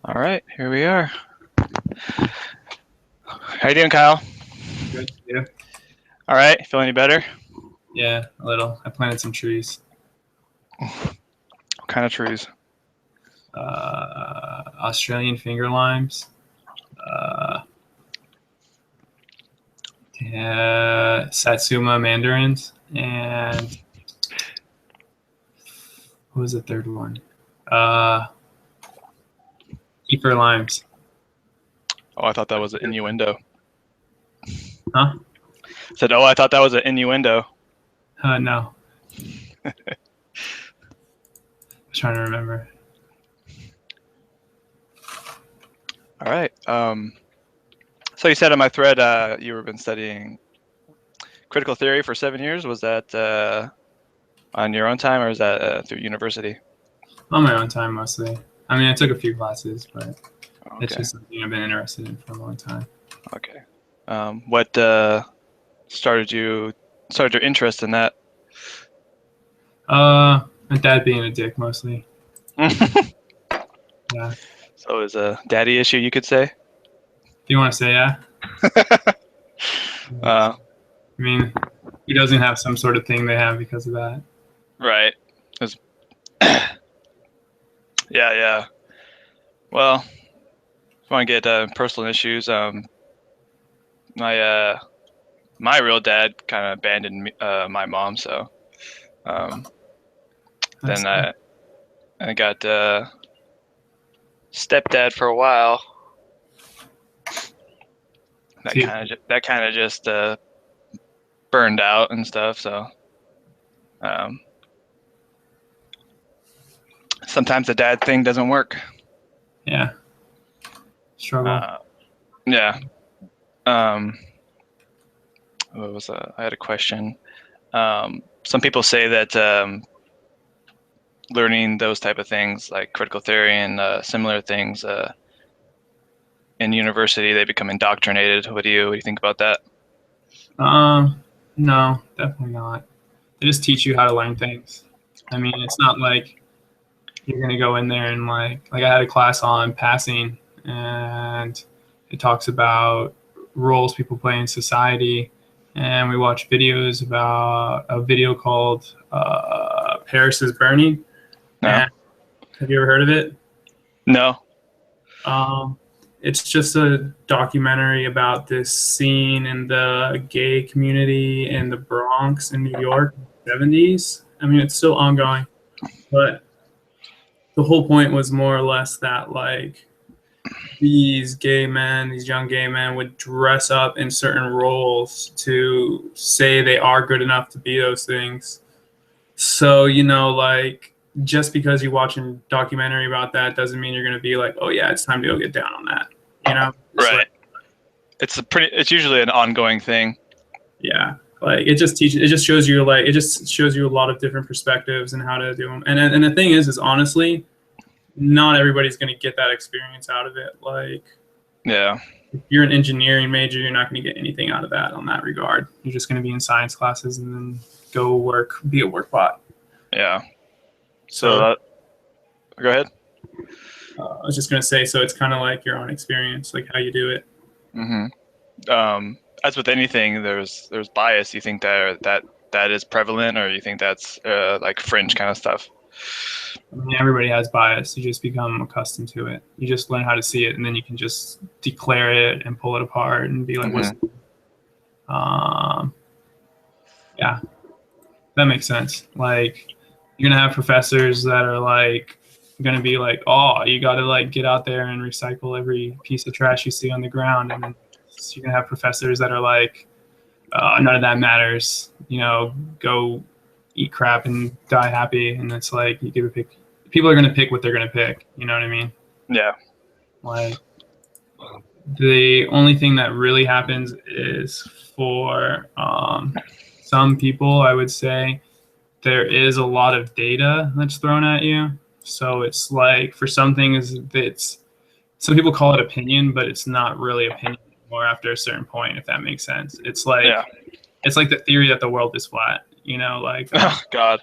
All right, here we are. How you doing, Kyle? Good. Yeah. All right, feel any better? Yeah, a little. I planted some trees. What kind of trees? Australian finger limes. Satsuma mandarins, and what was the third one? Kefir limes. Oh, I thought that was an innuendo. Huh? Said, oh, I thought that was an innuendo. No. I'm trying to remember. All right. So you said on my thread you were been studying critical theory for 7 years. Was that on your own time, or is that through university? On my own time, mostly. I mean, I took a few classes, but it's Okay. just something I've been interested in for a long time. Okay. What started your interest in that? My dad being a dick, mostly. Yeah. So it was a daddy issue, you could say. Do you want to say yeah? uh, I mean, he doesn't have some sort of thing they have because of that. right. Yeah. Well, if you want to get personal issues, my real dad kind of abandoned me, my mom, so then I got stepdad for a while. That kind of just burned out and stuff. So sometimes the dad thing doesn't work. Yeah. Struggle. Yeah. What was I had a question. Some people say that learning those type of things like critical theory and similar things in university, they become indoctrinated. What do you think about that? No, definitely not. They just teach you how to learn things. I mean, it's not like you're gonna go in there and like I had a class on passing, and it talks about roles people play in society, and we watch videos about a video called Paris is Burning. No. And have you ever heard of it? No. It's just a documentary about this scene in the gay community in the Bronx in New York in the 70s. I mean, it's still ongoing, but the whole point was more or less that like these young gay men would dress up in certain roles to say they are good enough to be those things. So, like just because you watch a documentary about that doesn't mean you're going to be like, oh yeah, it's time to go get down on that. It's Right. like, It's usually an ongoing thing. yeah. Like it just shows you a lot of different perspectives and how to do them. And the thing is honestly, not everybody's going to get that experience out of it. Like, yeah, if you're an engineering major, you're not going to get anything out of that on that regard. You're just going to be in science classes and then go be a work bot. Yeah. So go ahead. I was just going to say, so it's kind of like your own experience, like how you do it. Mm-hmm. As with anything, there's bias. You think that is prevalent, or you think that's like fringe kind of stuff? I mean, everybody has bias. You just become accustomed to it. You just learn how to see it, and then you can just declare it and pull it apart and be like, yeah, that makes sense. Like, you're gonna have professors that are like gonna be like, oh, you got to like get out there and recycle every piece of trash you see on the ground, and then you're gonna have professors that are like, none of that matters. Go eat crap and die happy. And it's like you give a pick. People are gonna pick what they're gonna pick. You know what I mean? Yeah. Like the only thing that really happens is for some people, I would say there is a lot of data that's thrown at you. So it's like for some things, some people call it opinion, but it's not really opinion anymore after a certain point, if that makes sense. It's like it's like the theory that the world is flat. Like oh God.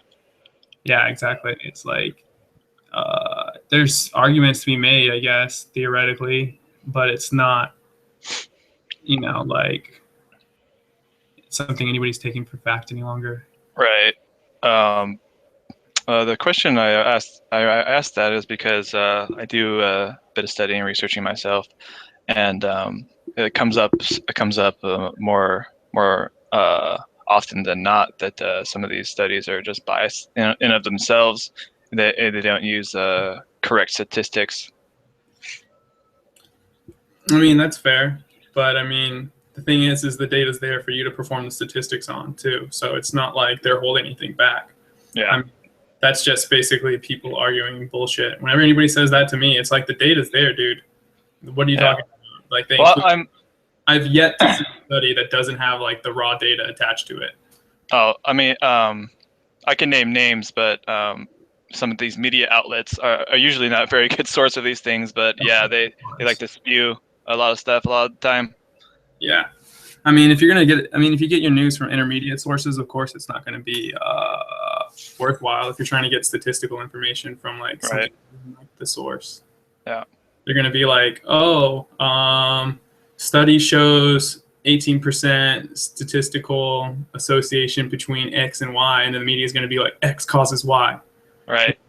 Yeah, exactly. It's like there's arguments to be made, I guess, theoretically, but it's not, like something anybody's taking for fact any longer. Right. The question I asked that is because I do a bit of studying and researching myself, and it comes up more often than not that some of these studies are just biased in of themselves. They don't use correct statistics. I mean, that's fair, but I mean, the thing is the data's there for you to perform the statistics on too. So it's not like they're holding anything back. Yeah. I mean, that's just basically people arguing bullshit. Whenever anybody says that to me, it's like the data's there, dude. What are you talking about? Like I've yet to see a study that doesn't have like the raw data attached to it. Oh, I mean, I can name names, but some of these media outlets are usually not a very good source of these things. But yeah, they like to spew a lot of stuff a lot of the time. Yeah. I mean, if you get your news from intermediate sources, of course, it's not going to be worthwhile. If you're trying to get statistical information from like something like the source, yeah, they're going to be like, study shows 18% statistical association between X and Y, and then the media is going to be like, X causes Y. Right.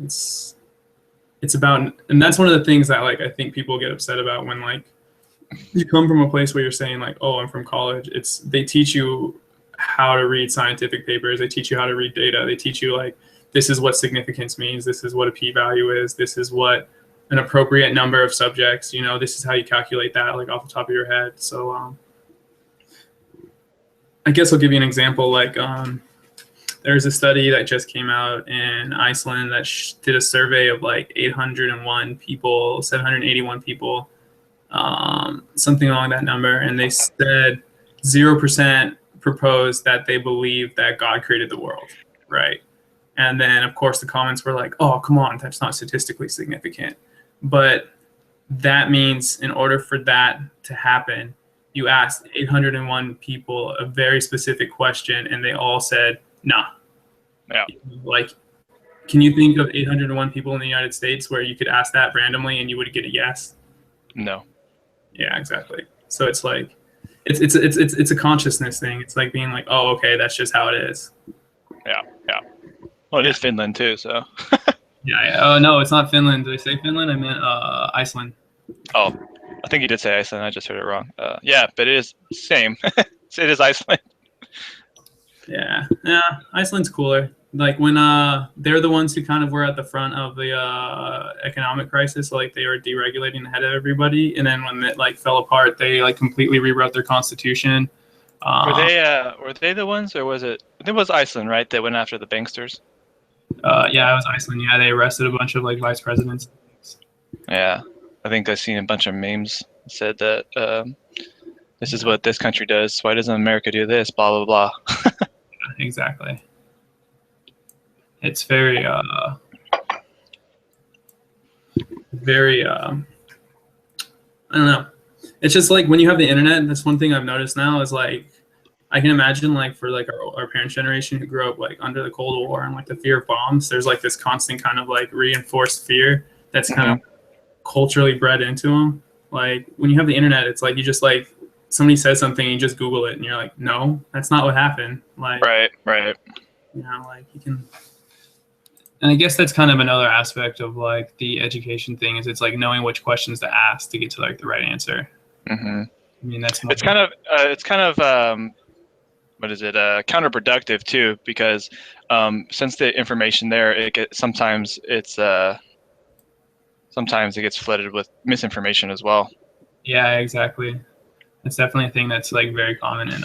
It's about, and that's one of the things that like I think people get upset about when like you come from a place where you're saying like, oh, I'm from college. They teach you how to read scientific papers. They teach you how to read data. They teach you like, this is what significance means. This is what a p-value is. This is what an appropriate number of subjects, this is how you calculate that like off the top of your head. So I guess I'll give you an example. Like there's a study that just came out in Iceland that did a survey of like 801 people, 781 people, something along that number. And they said 0% proposed that they believe that God created the world, right? And then, of course, the comments were like, oh, come on, that's not statistically significant. But that means in order for that to happen, you asked 801 people a very specific question, and they all said, nah. Yeah. Like, can you think of 801 people in the United States where you could ask that randomly and you would get a yes? No. Yeah, exactly. So it's like, it's a consciousness thing. It's like being like, oh, okay, that's just how it is. Yeah. Well, it is Finland too, so. Yeah. Oh no, it's not Finland. Did I say Finland? I meant Iceland. Oh, I think you did say Iceland. I just heard it wrong. Yeah, but it is same. It is Iceland. Yeah, Iceland's cooler. Like when they're the ones who kind of were at the front of the economic crisis, like they were deregulating ahead of everybody, and then when it like fell apart, they like completely rewrote their constitution. Were they the ones, or was it? I think it was Iceland, right? That went after the banksters. Yeah, it was Iceland. Yeah, they arrested a bunch of like vice presidents. Yeah, I think I've seen a bunch of memes that said that this is what this country does. Why doesn't America do this? Blah blah blah. Exactly. It's very I don't know. It's just like when you have the internet, that's one thing I've noticed now is like I can imagine like for like our parents' generation who grew up like under the Cold War and like the fear of bombs, there's like this constant kind of like reinforced fear that's kind of culturally bred into them. Like when you have the internet, it's like you just like somebody says something and you just Google it and you're like, no, that's not what happened. Like right. Like you can. And I guess that's kind of another aspect of like the education thing is it's like knowing which questions to ask to get to like the right answer. Mm-hmm. I mean, that's it's kind of what is it? Counterproductive too, because since the information there, sometimes it gets flooded with misinformation as well. Yeah, exactly. It's definitely a thing that's like very common in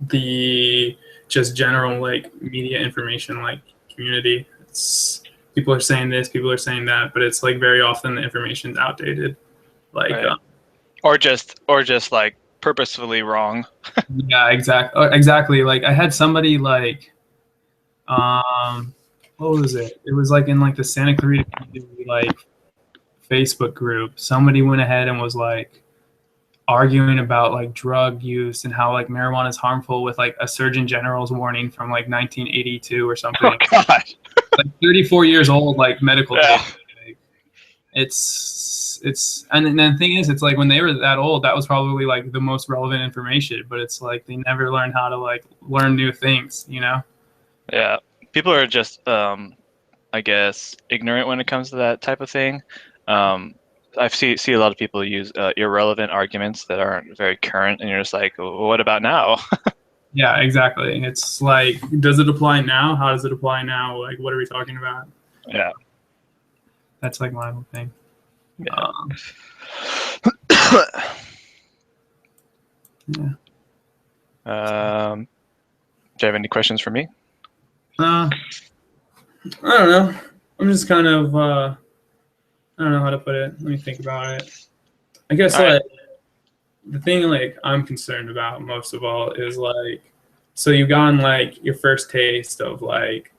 the just general like media information like community. It's people are saying this, people are saying that, but it's like very often the information's outdated. Like right. Or just like purposefully wrong. Yeah, exactly. Like I had somebody like what was it? It was like in like the Santa Clarita community like Facebook group. Somebody went ahead and was like arguing about like drug use and how like marijuana is harmful with like a Surgeon General's warning from like 1982 or Oh something. God. Like 34 years old, like medical Yeah. data. Like, it's and then the thing is, it's like when they were that old, that was probably like the most relevant information. But it's like they never learned how to like learn new things, you know? Yeah. People are just, I guess, ignorant when it comes to that type of thing. I see a lot of people use irrelevant arguments that aren't very current, and you're just like, well, what about now? Yeah, exactly. It's like, does it apply now? How does it apply now? Like, what are we talking about? Yeah. That's like my whole thing. Yeah. Yeah. Do you have any questions for me? I don't know. I'm just kind of I don't know how to put it. Let me think about it. I guess All right. like the thing like I'm concerned about most of all is like, so you've gotten like your first taste of like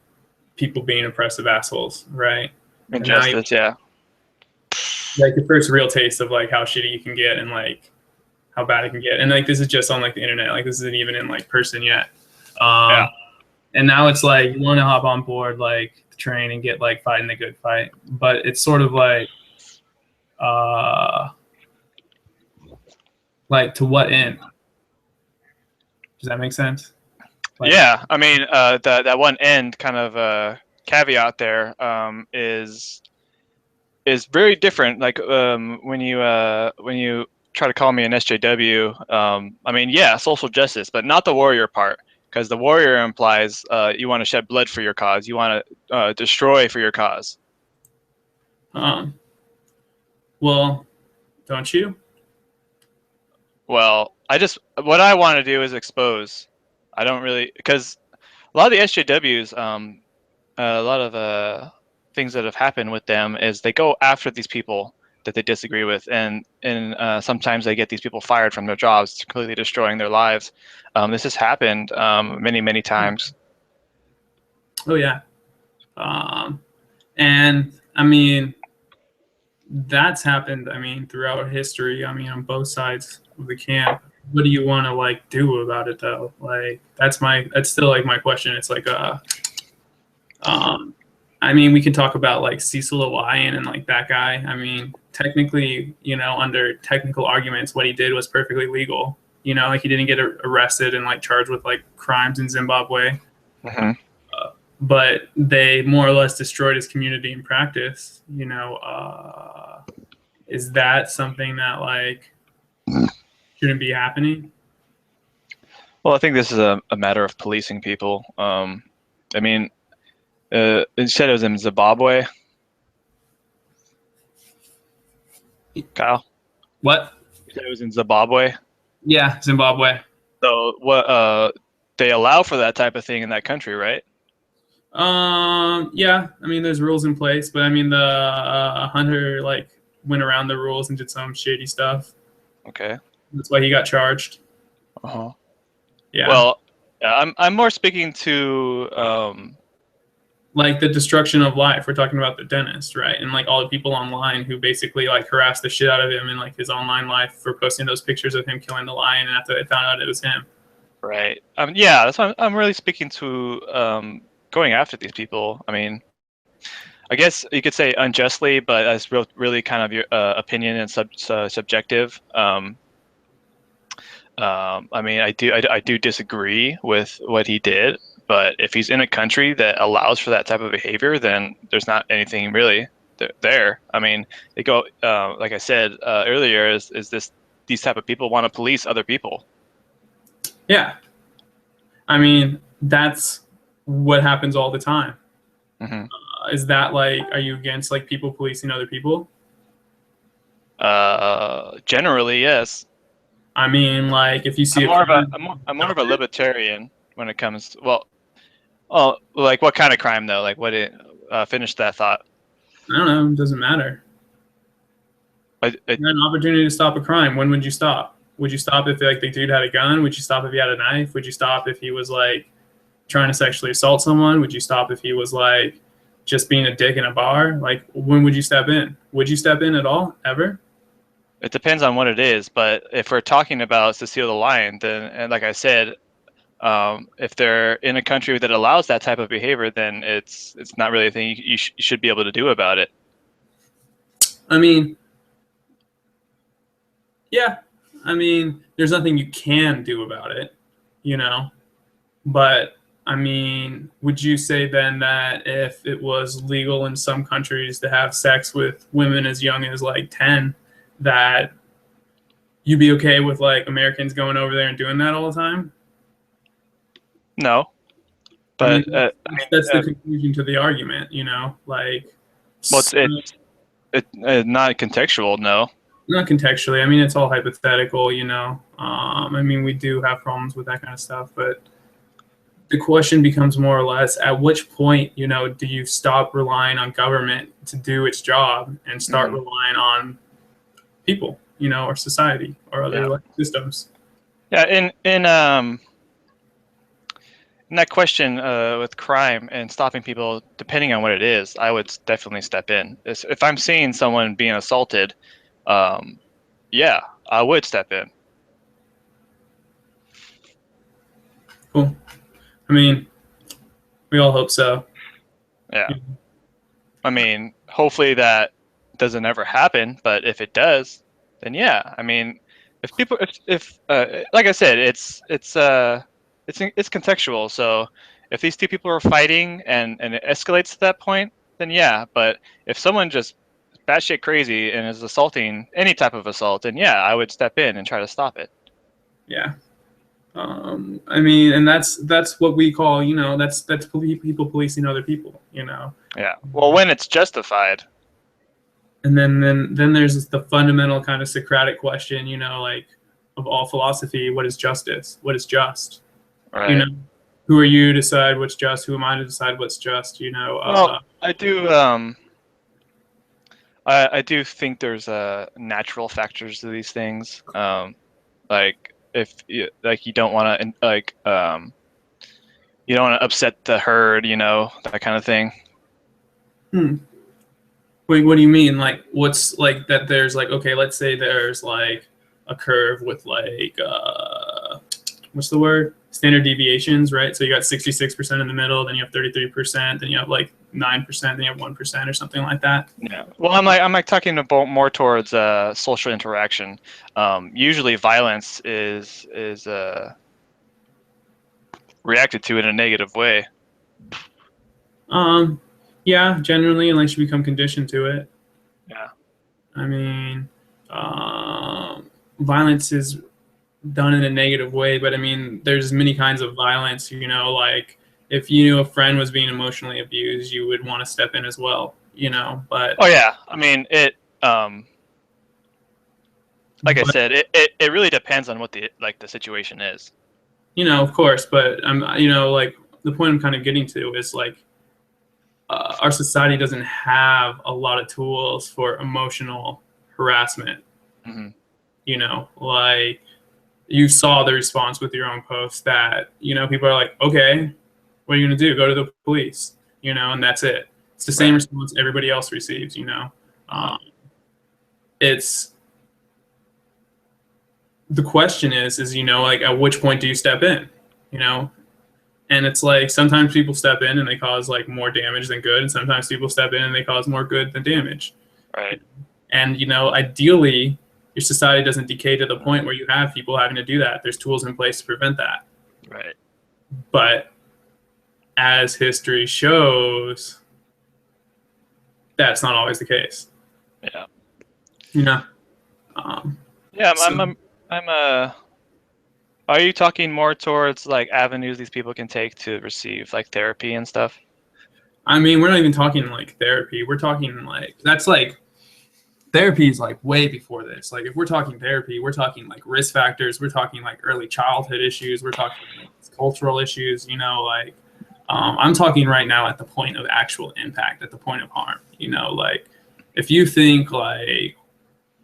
people being oppressive assholes, right? And now you Injustice, yeah. like your first real taste of like how shitty you can get and like how bad it can get. And like this is just on like the internet. Like this isn't even in like person yet. Yeah. And now it's like you want to hop on board like the train and get like fighting the good fight, but it's sort of uh like to what end? Does that make sense? Like, Yeah. I mean, that one end kind of caveat there is very different. Like when you try to call me an SJW, I mean, yeah, social justice, but not the warrior part, because the warrior implies you want to shed blood for your cause, you want to destroy for your cause. um, well, don't you? Well, what I want to do is expose. I don't really, because a lot of the SJWs, a lot of things that have happened with them is they go after these people that they disagree with, and sometimes they get these people fired from their jobs, completely destroying their lives. This has happened many times. Oh yeah. Um, and I mean that's happened. I mean throughout history. I mean on both sides of the camp. What do you want to like do about it though? Like that's still like my question. It's like um, I mean, we can talk about like Cecil Lyon and like that guy. I mean, technically, you know, under technical arguments, what he did was perfectly legal. You know, like he didn't get arrested and like charged with like crimes in Zimbabwe, Hmm. but they more or less destroyed his community in practice. You know, is that something that like shouldn't be happening? Well, I think this is a matter of policing people. I mean, instead it was in Zimbabwe, Kyle. What? You said it was in Zimbabwe. Yeah, Zimbabwe. So what? They allow for that type of thing in that country, right? Yeah, I mean, there's rules in place, but I mean, the hunter like went around the rules and did some shady stuff. Okay. That's why he got charged. Uh-huh. Yeah, Well, yeah, I'm more speaking to like the destruction of life. We're talking about the dentist, right? And like all the people online who basically like harassed the shit out of him in like his online life for posting those pictures of him killing the lion, and after they found out it was him. right. Yeah, that's what I'm really speaking to going after these people. I mean, I guess you could say unjustly, but that's really kind of your opinion and subjective. I mean, I do disagree with what he did, but if he's in a country that allows for that type of behavior, then there's not anything really there. I mean, they go like I said earlier, is this these type of people want to police other people? Yeah, I mean that's what happens all the time. Hmm. Is that like, are you against like people policing other people? Generally, yes. I mean, like if you see I'm a more of a crime, I'm more of a libertarian when it comes to, well, like what kind of crime though? Like what it finish that thought. I don't know, it doesn't matter. You had an opportunity to stop a crime. When would you stop? Would you stop if like the dude had a gun? Would you stop if he had a knife? Would you stop if he was like trying to sexually assault someone? Would you stop if he was like just being a dick in a bar? Like when would you step in? Would you step in at all? Ever? It depends on what it is, but if we're talking about Cecile the Lion, then, and like I said, if they're in a country that allows that type of behavior, then it's not really a thing you should be able to do about it. I mean, yeah, I mean, there's nothing you can do about it, you know. But I mean, would you say then that if it was legal in some countries to have sex with women as young as like 10, that you'd be okay with like Americans going over there and doing that all the time? No, I mean, but that's the conclusion to the argument, you know, like well, it's not contextual. No. not contextually. I mean, it's all hypothetical, you know. I mean, we do have problems with that kind of stuff, but the question becomes more or less at which point, you know, do you stop relying on government to do its job and start relying on people, you know, or society or other like, systems? Yeah, in that question with crime and stopping people, depending on what it is, I would definitely step in. If I'm seeing someone being assaulted, yeah, I would step in. Cool. I mean, we all hope so. Yeah. I mean, hopefully that doesn't ever happen, but if it does, then yeah. I mean, if people, if like I said, it's contextual. So if these two people are fighting and it escalates to that point, then yeah. But if someone just batshit crazy and is assaulting any type of assault, then yeah, I would step in and try to stop it. Yeah. I mean, and that's what we call, you know, that's people policing other people, you know. Yeah. Well, when it's justified. And then there's the fundamental kind of Socratic question, you know, like of all philosophy, what is justice? What is just? Right. You know, who are you to decide what's just? Who am I to decide what's just? You know. Well, I do. I do think there's natural factors to these things. Like if you, like you don't want to you don't want to upset the herd, you know, that kind of thing. Wait, what do you mean? Like, what's like that? There's like, okay, let's say there's like a curve with like, what's the word? Standard deviations, right? So you got 66% in the middle, then you have 33%, then you have like 9%, then you have 1% or something like that. Yeah. Well, I'm like talking about more towards social interaction. Usually, violence is reacted to in a negative way. Yeah, generally, unless you become conditioned to it. Yeah. I mean, violence is done in a negative way, but I mean, there's many kinds of violence, you know, like if you knew a friend was being emotionally abused, you would want to step in as well, you know, but. Oh yeah. I mean, like I said, it really depends on what the situation is. You know, of course, but you know, like the point I'm kind of getting to is like, our society doesn't have a lot of tools for emotional harassment. Mm-hmm. You know, like you saw the response with your own post that, you know, people are like, okay, what are you going to do? Go to the police, you know, and that's it. It's the same response everybody else receives, you know. It's the question is, you know, like at which point do you step in, you know? And it's like sometimes people step in and they cause like more damage than good, and sometimes people step in and they cause more good than damage. Right. And you know, ideally, your society doesn't decay to the point where you have people having to do that. There's tools in place to prevent that. Right. But as history shows, that's not always the case. Yeah. You know. Yeah, I'm Are you talking more towards like avenues these people can take to receive like therapy and stuff? I mean, we're not even talking like therapy. We're talking like that's like therapy is like way before this. Like if we're talking therapy, we're talking like risk factors. We're talking like early childhood issues. We're talking like cultural issues. You know, like I'm talking right now at the point of actual impact, at the point of harm. You know, like if you think like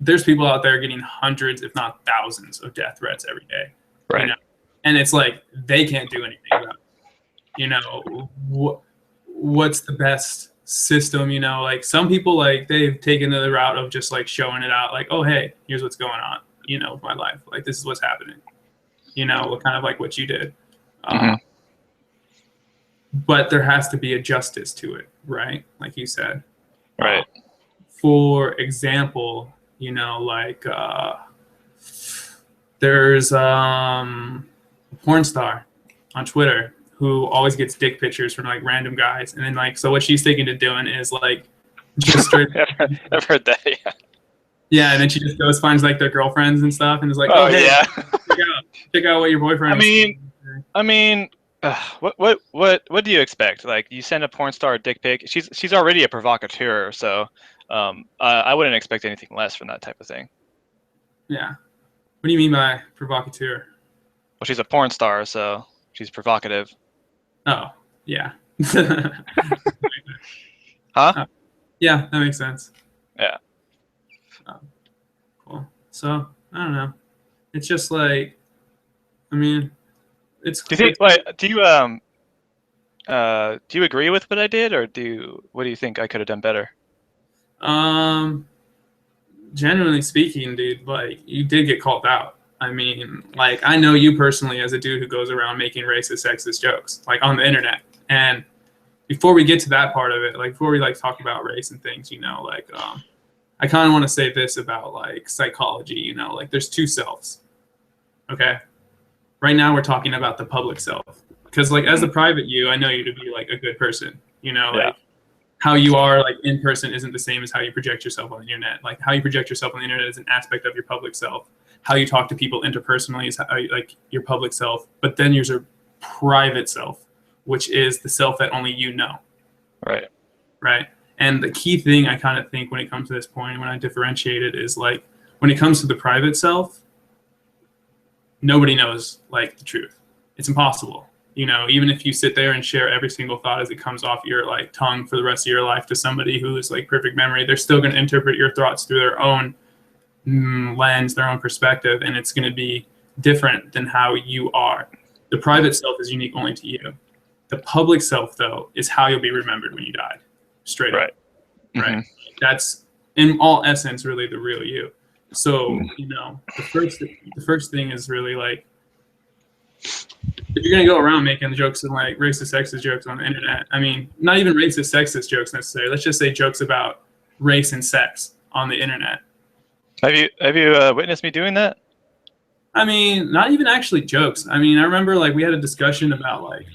there's people out there getting hundreds, if not thousands, of death threats every day. Right. You know? And it's like they can't do anything about it. You know, what's the best system, you know, like some people like they've taken the route of just like showing it out, like, oh hey, here's what's going on, you know, with my life, like this is what's happening, you know, kind of like what you did. Mm-hmm. But there has to be a justice to it, right? Like you said. Right. For example, you know, like there's a porn star on Twitter who always gets dick pictures from like random guys, and then like so what she's thinking to doing is like just straight. I've heard that. Yeah. Yeah, and then she just goes finds like their girlfriends and stuff, and is like, Oh oh hey, yeah. check out what your boyfriend. I mean, what do you expect? Like, you send a porn star a dick pic. She's already a provocateur, so I wouldn't expect anything less from that type of thing. Yeah. What do you mean by provocateur? Well, she's a porn star, so she's provocative. Oh, yeah. Huh? Yeah, that makes sense. Yeah. Cool. So I don't know. It's just like, I mean, it's. Do you think? Do you agree with what I did, or what do you think I could have done better? Generally speaking, dude, like you did get called out. I mean, like I know you personally as a dude who goes around making racist, sexist jokes, like on the internet. And before we get to that part of it, like before we like talk about race and things, you know, like I kind of want to say this about like psychology, you know, like there's two selves. Okay. Right now we're talking about the public self. Because like as a private you, I know you to be like a good person, you know, Yeah. like how you are like in person isn't the same as how you project yourself on the internet. Like how you project yourself on the internet is an aspect of your public self. How you talk to people interpersonally is how you, like your public self. But then there's your private self, which is the self that only you know. Right. Right. And the key thing I kind of think when it comes to this point, when I differentiate it, is like when it comes to the private self, nobody knows like the truth. It's impossible. You know, even if you sit there and share every single thought as it comes off your like tongue for the rest of your life to somebody who is like perfect memory, they're still going to interpret your thoughts through their own lens, their own perspective, and it's going to be different than how you are. The private self is unique only to you. The public self, though, is how you'll be remembered when you died. Straight up. Mm-hmm. Right. That's in all essence really the real you. So, you know, the first thing is really like, if you're gonna go around making jokes and like racist, sexist jokes on the internet, I mean, not even racist, sexist jokes necessarily. Let's just say jokes about race and sex on the internet. Have you witnessed me doing that? I mean, not even actually jokes. I mean, I remember like we had a discussion about like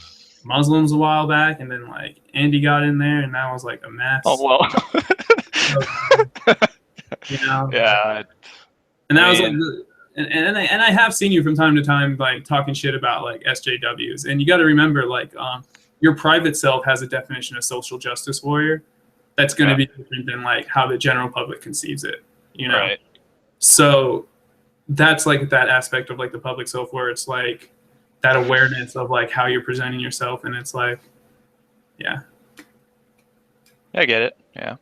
Muslims a while back, and then like Andy got in there, and that was like a mess. Oh well. You know. Yeah. And that was like. And I have seen you from time to time like talking shit about like SJWs, and you got to remember like your private self has a definition of social justice warrior that's going to be different than like how the general public conceives it, you know. Right. So that's like that aspect of like the public self where it's like that awareness of like how you're presenting yourself, and it's like I get it. Yeah.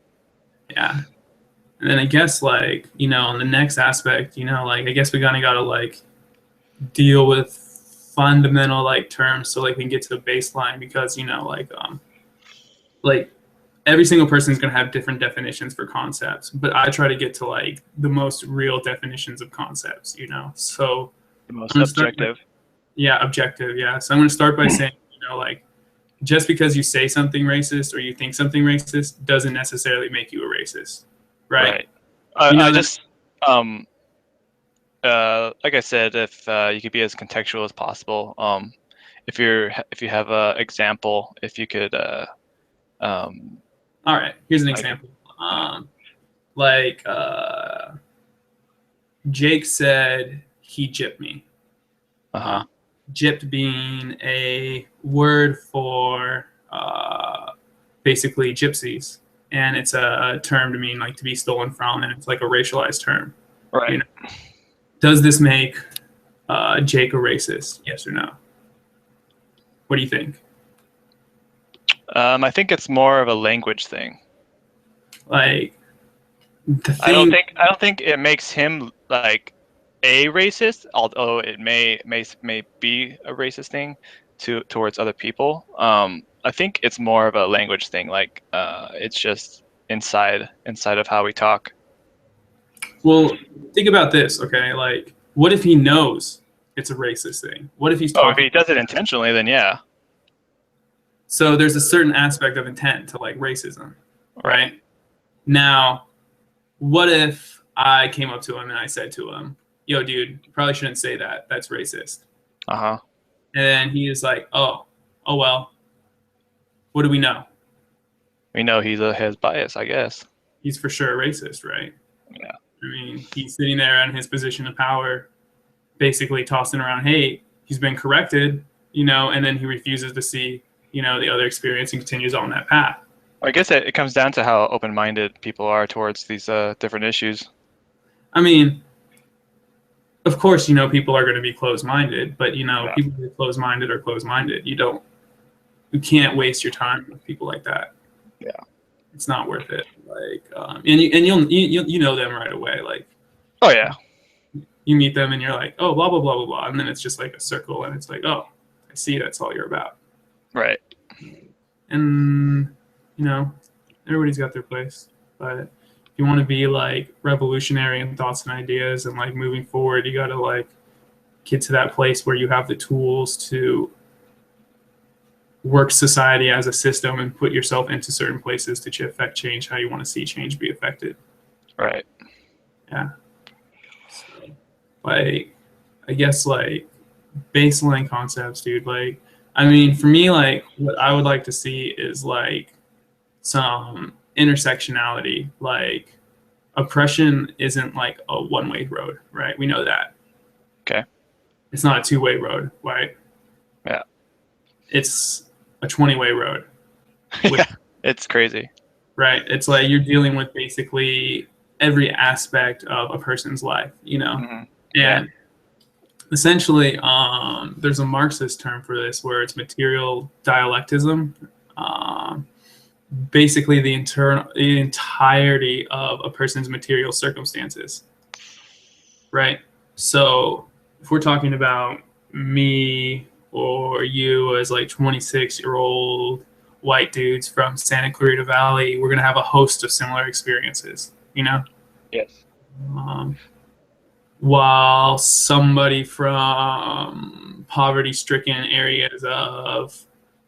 And then I guess like, you know, on the next aspect, you know, like I guess we kind of got to like deal with fundamental like terms so like we can get to the baseline, because, you know, like every single person is going to have different definitions for concepts, but I try to get to like the most real definitions of concepts, you know. So the most objective. Objective. Yeah. So I'm going to start by saying, you know, like just because you say something racist or you think something racist doesn't necessarily make you a racist. Right. You know, I just like I said, if you could be as contextual as possible. If you have an example, if you could. All right. Here's an example. Jake said he gypped me. Gypped being a word for basically gypsies. And it's a term to mean like to be stolen from, and it's like a racialized term. Right. You know? Does this make Jake a racist? Yes or no? What do you think? I think it's more of a language thing. Like, I don't think it makes him like a racist, although it may be a racist thing towards other people. I think it's more of a language thing. Like, it's just inside of how we talk. Well, think about this, okay? Like, what if he knows it's a racist thing? What if he's Oh, if talking? he does it intentionally, then yeah. So there's a certain aspect of intent to like racism, Right. right? Now, what if I came up to him and I said to him, "Yo, dude, you probably shouldn't say that. That's racist." Uh-huh. And then he is like, "Oh well. What do we know? We know he has bias, I guess. He's for sure a racist, right?" Yeah. I mean, he's sitting there in his position of power, basically tossing around hate. He's been corrected, and then he refuses to see, the other experience and continues on that path. I guess it comes down to how open-minded people are towards these different issues. I mean, of course, people are going to be closed-minded, but, Yeah. people who are closed-minded are closed-minded. You can't waste your time with people like that. Yeah. It's not worth it. Like, you'll know them right away. Like, Oh yeah. you meet them and you're like, oh, blah, blah, blah, blah, blah. And then it's just like a circle and it's like, oh, I see that's all you're about. Right. And, everybody's got their place. But if you want to be like revolutionary in thoughts and ideas and like moving forward, you got to like get to that place where you have the tools to work society as a system and put yourself into certain places to affect change how you want to see change be affected. Right. Yeah. So, like, I guess like baseline concepts, dude. Like, I mean, for me, like, what I would like to see is like some intersectionality. Like, oppression isn't like a one-way road, right? We know that. Okay. It's not a two-way road, right? Yeah. It's a 20-way road. Yeah. It's crazy. Right. It's like you're dealing with basically every aspect of a person's life, Mm-hmm. And essentially, there's a Marxist term for this where it's material dialectism. Basically, the entirety of a person's material circumstances. Right. So if we're talking about me or you as like 26-year-old white dudes from Santa Clarita Valley, we're going to have a host of similar experiences, Yes. While somebody from poverty-stricken areas of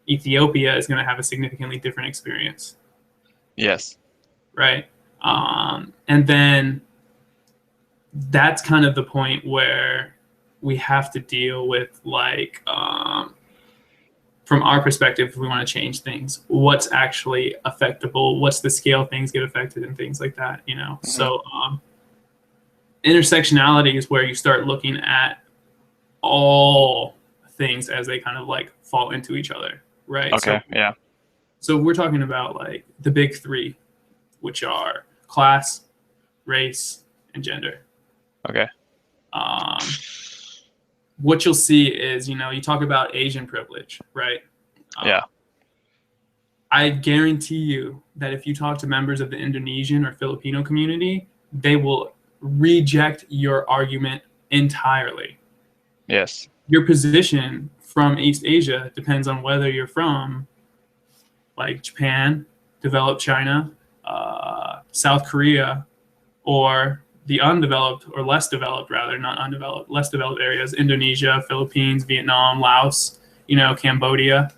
Ethiopia is going to have a significantly different experience. Yes. Right. And then that's kind of the point where we have to deal with like, from our perspective, if we want to change things, what's actually affectable, what's the scale things get affected and things like that, Mm-hmm. So intersectionality is where you start looking at all things as they kind of like fall into each other, right? Okay. Yeah. So we're talking about like the big three, which are class, race, and gender. Okay. What you'll see is, you talk about Asian privilege, right? Yeah. I guarantee you that if you talk to members of the Indonesian or Filipino community, they will reject your argument entirely. Yes. Your position from East Asia depends on whether you're from like Japan, developed China, South Korea, or the undeveloped or less developed, rather, not undeveloped, less developed areas, Indonesia, Philippines, Vietnam, Laos, Cambodia.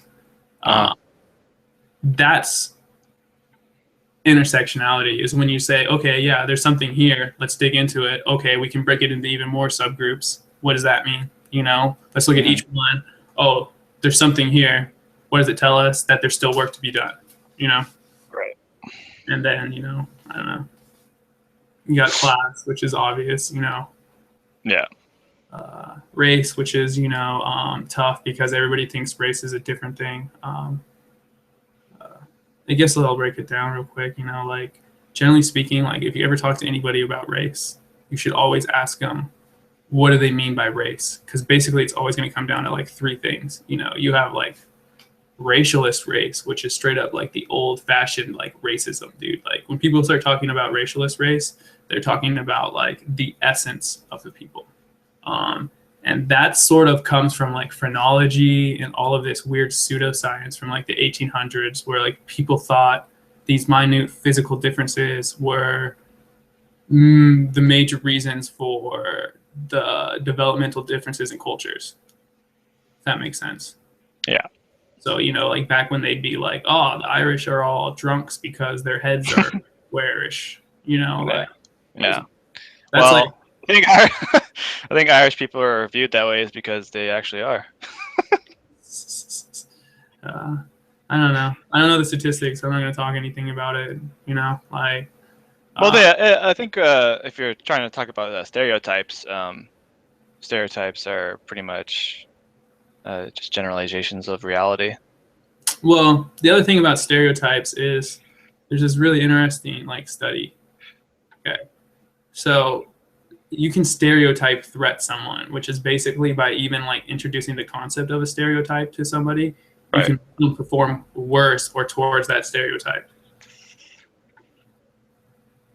That's intersectionality, is when you say, okay, yeah, there's something here. Let's dig into it. Okay, we can break it into even more subgroups. What does that mean? Let's look at each one. Oh, there's something here. What does it tell us? That there's still work to be done, Right. And then, I don't know. You got class, which is obvious, Yeah. Race, which is, tough because everybody thinks race is a different thing. I guess I'll break it down real quick. Like, generally speaking, like if you ever talk to anybody about race, you should always ask them, what do they mean by race? Because basically it's always going to come down to like three things. You have like racialist race, which is straight up like the old fashioned like racism, dude. Like when people start talking about racialist race, they're talking about like the essence of the people. And that sort of comes from like phrenology and all of this weird pseudoscience from like the 1800s, where like people thought these minute physical differences were the major reasons for the developmental differences in cultures. If that makes sense. Yeah. So, like back when they'd be like, oh, the Irish are all drunks because their heads are squarish, Yeah. like Yeah. that's like, Well, I think Irish people are viewed that way is because they actually are. uh, I don't know. I don't know the statistics. I'm not going to talk anything about it, like, Well, I think if you're trying to talk about stereotypes, stereotypes are pretty much just generalizations of reality. well, the other thing about stereotypes is there's this really interesting like study. Okay. So you can stereotype threat someone, which is basically by even like introducing the concept of a stereotype to somebody, you Right. can perform worse or towards that stereotype.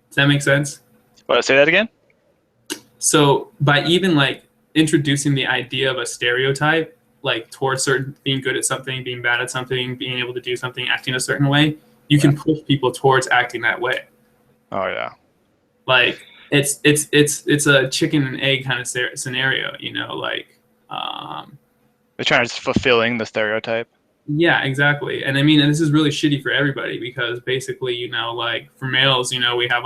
Does that make sense? What? Say that again? So by even like introducing the idea of a stereotype, like towards certain being good at something, being bad at something, being able to do something, acting a certain way, you Yeah. can push people towards acting that way. Oh yeah. Like it's a chicken and egg kind of scenario, like They're trying to fulfilling the stereotype. yeah, exactly. And I mean, and this is really shitty for everybody because basically, like for males, we have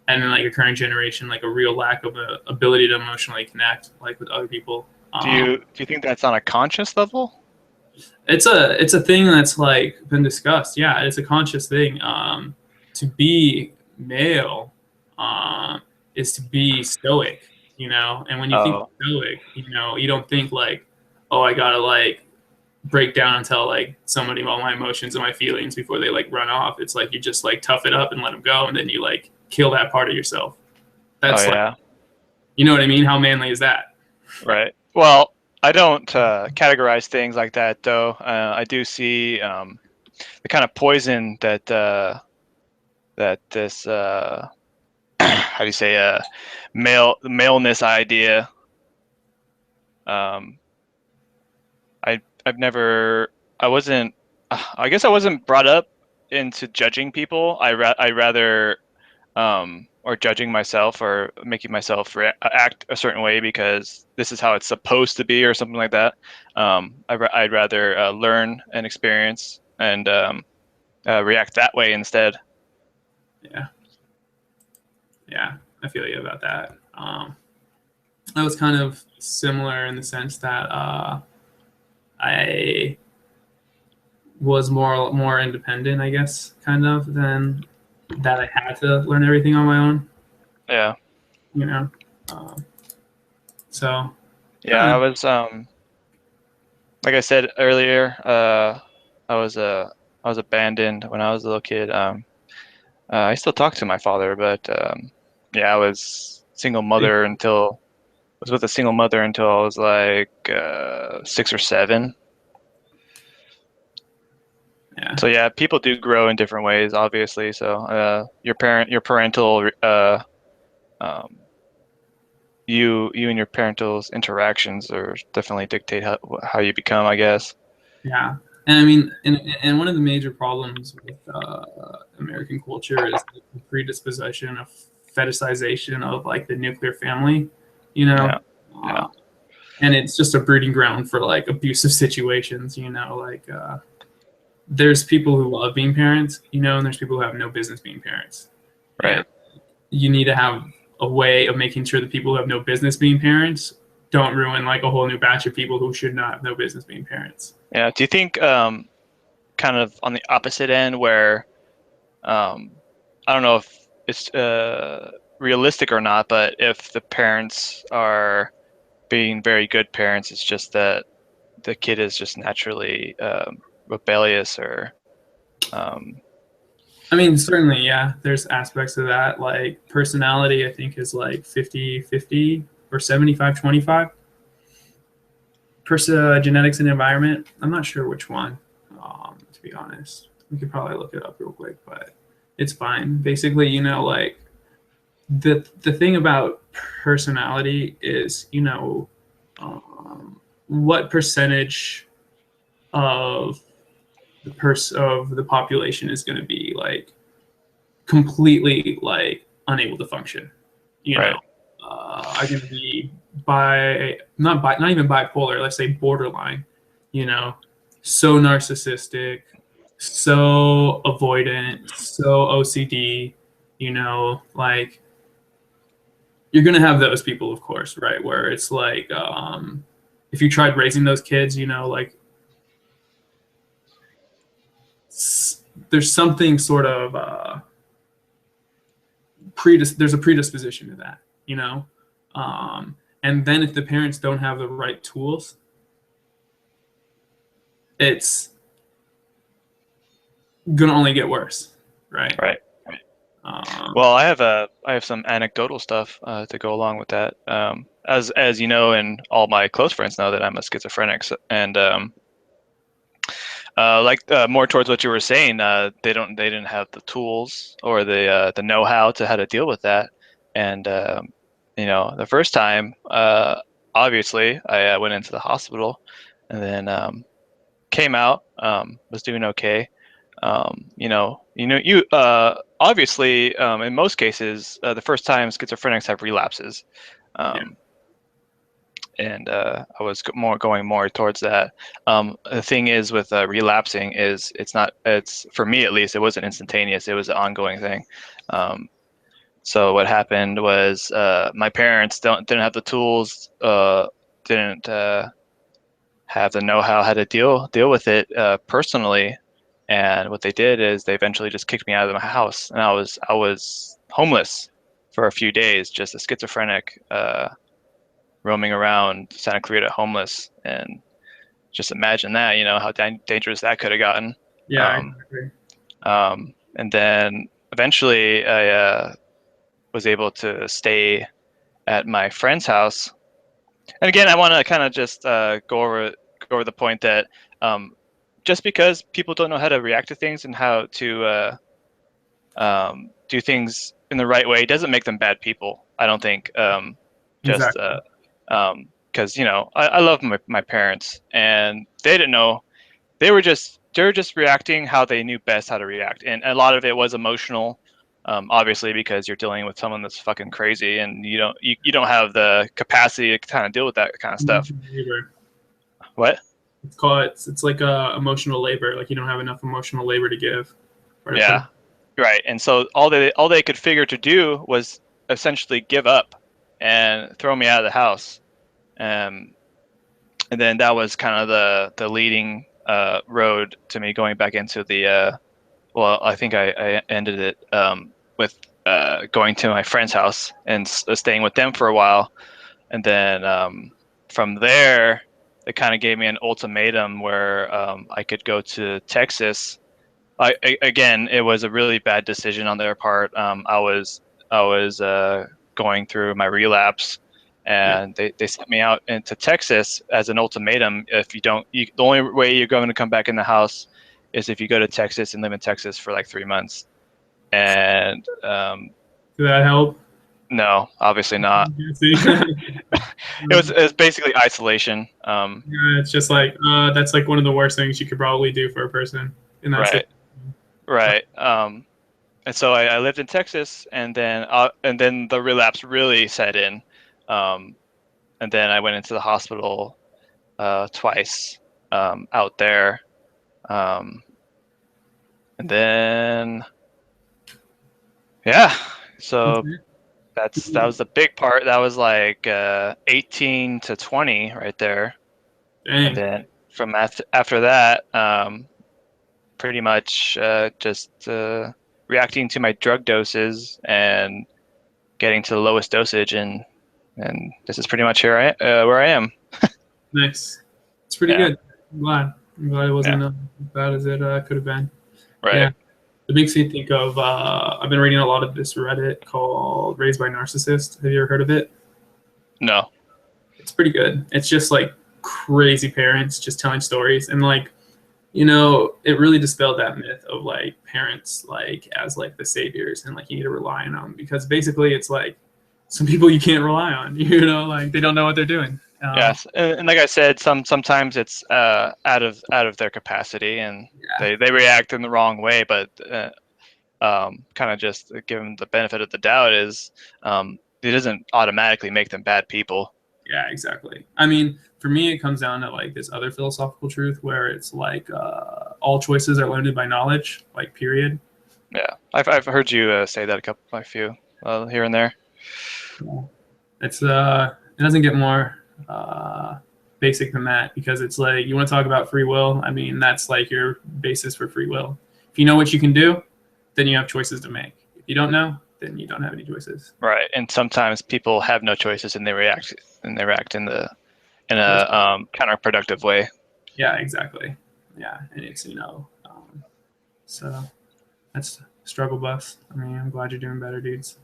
and then like a current generation, like a real lack of a ability to emotionally connect like with other people. Do you think that's on a conscious level? It's a thing that's like been discussed. Yeah, it's a conscious thing. To be male, is to be stoic, And when you think Oh. stoic, you don't think like, oh, I gotta like break down and tell like somebody all my emotions and my feelings before they like run off. It's like you just like tough it up and let them go, and then you like kill that part of yourself. Oh That's like, yeah. you know what I mean? How manly is that? Right. Well, I don't categorize things like that, though. I do see the kind of poison that that this how do you say maleness idea. Um, I've never I wasn't I guess I wasn't brought up into judging people. I rather or judging myself or making myself act a certain way because this is how it's supposed to be or something like that. I'd rather learn and experience and react that way instead. Yeah, yeah, I feel you about that. I was kind of similar in the sense that I was more independent, I guess, kind of than that. I had to learn everything on my own, Yeah. you know. Um, so Yeah, I was like I said earlier, I was abandoned when I was a little kid. I still talk to my father, but yeah, I was single mother until was with a single mother until I was like 6 or 7. yeah, So yeah, people do grow in different ways, obviously. So your parental, um, you and your parental's interactions are definitely dictate how you become, I guess. yeah. And I mean, and one of the major problems with American culture is the predisposition of fetishization of like the nuclear family, you know. Yeah, yeah, Uh, and it's just a breeding ground for like abusive situations, like there's people who love being parents, and there's people who have no business being parents. And right. you need to have a way of making sure that people who have no business being parents don't ruin like a whole new batch of people who should not have no business being parents. Yeah. Do you think kind of on the opposite end where um, I don't know if it's realistic or not, but if the parents are being very good parents, it's just that the kid is just naturally rebellious or um, I mean, certainly, yeah, there's aspects of that. Like personality, I think is like 50-50 or 75-25. Genetics and environment, I'm not sure which one, to be honest. We could probably look it up real quick, but it's fine. Basically, like the thing about personality is, what percentage of of the population is going to be like completely like unable to function. You know, Right. are going to be not even bipolar. Let's say borderline. You know, so narcissistic, so avoidant, so OCD. Like you're going to have those people, of course, right? Where it's like, if you tried raising those kids, like there's something sort of there's a predisposition to that, and then if the parents don't have the right tools, it's gonna only get worse, right? Right. Um, Well, I have some anecdotal stuff to go along with that. As you know, and all my close friends know that I'm a schizophrenic, and more towards what you were saying, they didn't have the tools or the know-how to how to deal with that. And the first time, obviously, I went into the hospital, and then came out, was doing okay. You obviously, in most cases, the first time schizophrenics have relapses. yeah, Um, and I was going more towards that. The thing is with relapsing is it's for me at least, it wasn't instantaneous. It was an ongoing thing. Um, so what happened was my parents didn't have the tools, didn't have the know-how to deal with it personally. And what they did is they eventually just kicked me out of my house, and I was homeless for a few days, just a schizophrenic. Roaming around Santa Clarita homeless, and just imagine that, how dangerous that could have gotten. yeah, Um, exactly. and then eventually I was able to stay at my friend's house. And again, I want to kind of just go over the point that just because people don't know how to react to things and how to do things in the right way doesn't make them bad people. I don't think. Just Exactly. because I love my parents, and they didn't know. They were just reacting how they knew best how to react, and a lot of it was emotional. Obviously, because you're dealing with someone that's fucking crazy, and you don't have the capacity to kind of deal with that kind of stuff. Emotional labor. What? It's like emotional labor. Like you don't have enough emotional labor to give, or to put. Yeah, right. And so all they could figure to do was essentially give up and throw me out of the house. Um, and then that was kind of the leading road to me going back into the well, I think I ended it with going to my friend's house and staying with them for a while, and then from there they kind of gave me an ultimatum where I could go to Texas. Again, it was a really bad decision on their part. I was going through my relapse, Yeah. and they sent me out into Texas as an ultimatum. If you don't, the only way you're going to come back in the house is if you go to Texas and live in Texas for like 3 months. And Did that help? no, obviously not. See? It was basically isolation. Yeah, it's just like that's like one of the worst things you could probably do for a person in that Right, situation. right. And so I lived in Texas, and then the relapse really set in. Um, and then I went into the hospital twice out there. Um, and then yeah, That's so it. that was the big part. That was like 18 to 20 right there. And Dang. then from after that, pretty much just reacting to my drug doses and getting to the lowest dosage, and this is pretty much where I am. Nice. It's pretty Yeah, good. I'm glad. I'm glad it yeah, wasn't as bad as it could have been. right. Yeah. It makes me think of I've been reading a lot of this Reddit called Raised by Narcissists. Have you ever heard of it? No, It's pretty good. It's just like crazy parents just telling stories, and like it really dispelled that myth of like parents like as like the saviors and like you need to rely on them, because basically it's like some people you can't rely on. Like they don't know what they're doing. Yes, and like I said, sometimes it's out of their capacity, and Yeah, they react in the wrong way. But kind of just give them the benefit of the doubt is it doesn't automatically make them bad people. yeah, exactly. I mean, for me, it comes down to like this other philosophical truth where it's like all choices are limited by knowledge, like period. Yeah, I've heard you say that a few here and there. Yeah. It doesn't get more basic than that because it's like you want to talk about free will. I mean, that's like your basis for free will. If you know what you can do, then you have choices to make. If you don't know, then you don't have any choices. Right, and sometimes people have no choices, and they react in a counterproductive way. Yeah, exactly. Yeah, and it's so that's struggle bus. I mean, I'm glad you're doing better, dudes.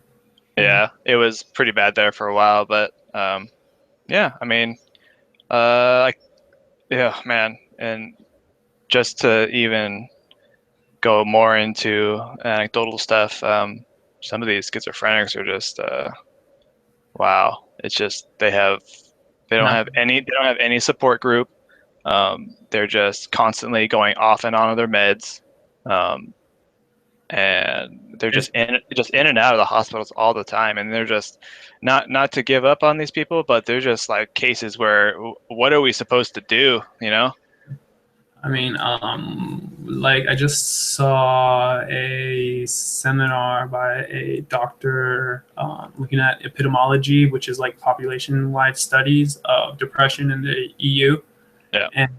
Yeah, it was pretty bad there for a while, but yeah, I mean, like, yeah, man, and just to even go more into anecdotal stuff, some of these schizophrenics are just wow. It's just No, they don't have any support group. They're just constantly going off and on of their meds, um, and they're it's just in and out of the hospitals all the time. And they're just not to give up on these people, but they're just like cases where what are we supposed to do? You know? I mean, like I just saw a seminar by a doctor looking at epidemiology, which is like population-wide studies of depression in the EU. Yeah. And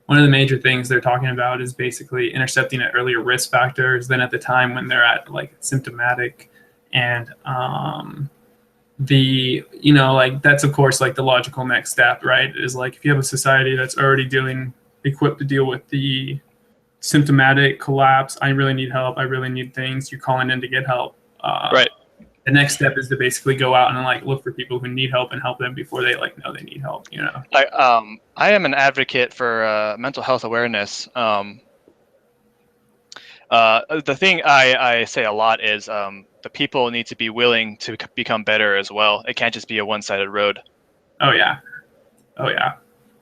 one of the major things they're talking about is basically intercepting at earlier risk factors than at the time when they're at like symptomatic. And like that's of course like the logical next step, right? Is like if you have a society that's already equipped to deal with the symptomatic collapse, I really need help, I really need things, you're calling in to get help. Right. The next step is to basically go out and like look for people who need help and help them before they like know they need help. I am an advocate for mental health awareness. The thing I say a lot is the people need to be willing to become better as well. It can't just be a one-sided road. Oh yeah, oh yeah.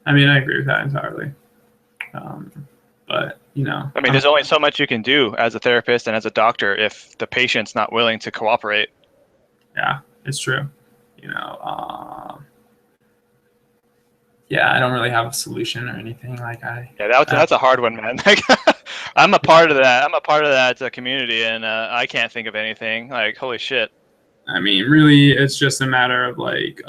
I mean, I agree with that entirely. But I mean, there's only so much you can do as a therapist and as a doctor if the patient's not willing to cooperate. yeah, it's true. Yeah, I don't really have a solution or anything. Like That's a hard one, man. Like, I'm a part of that. I'm a part of that community, and I can't think of anything. Like, holy shit. I mean, really, it's just a matter of like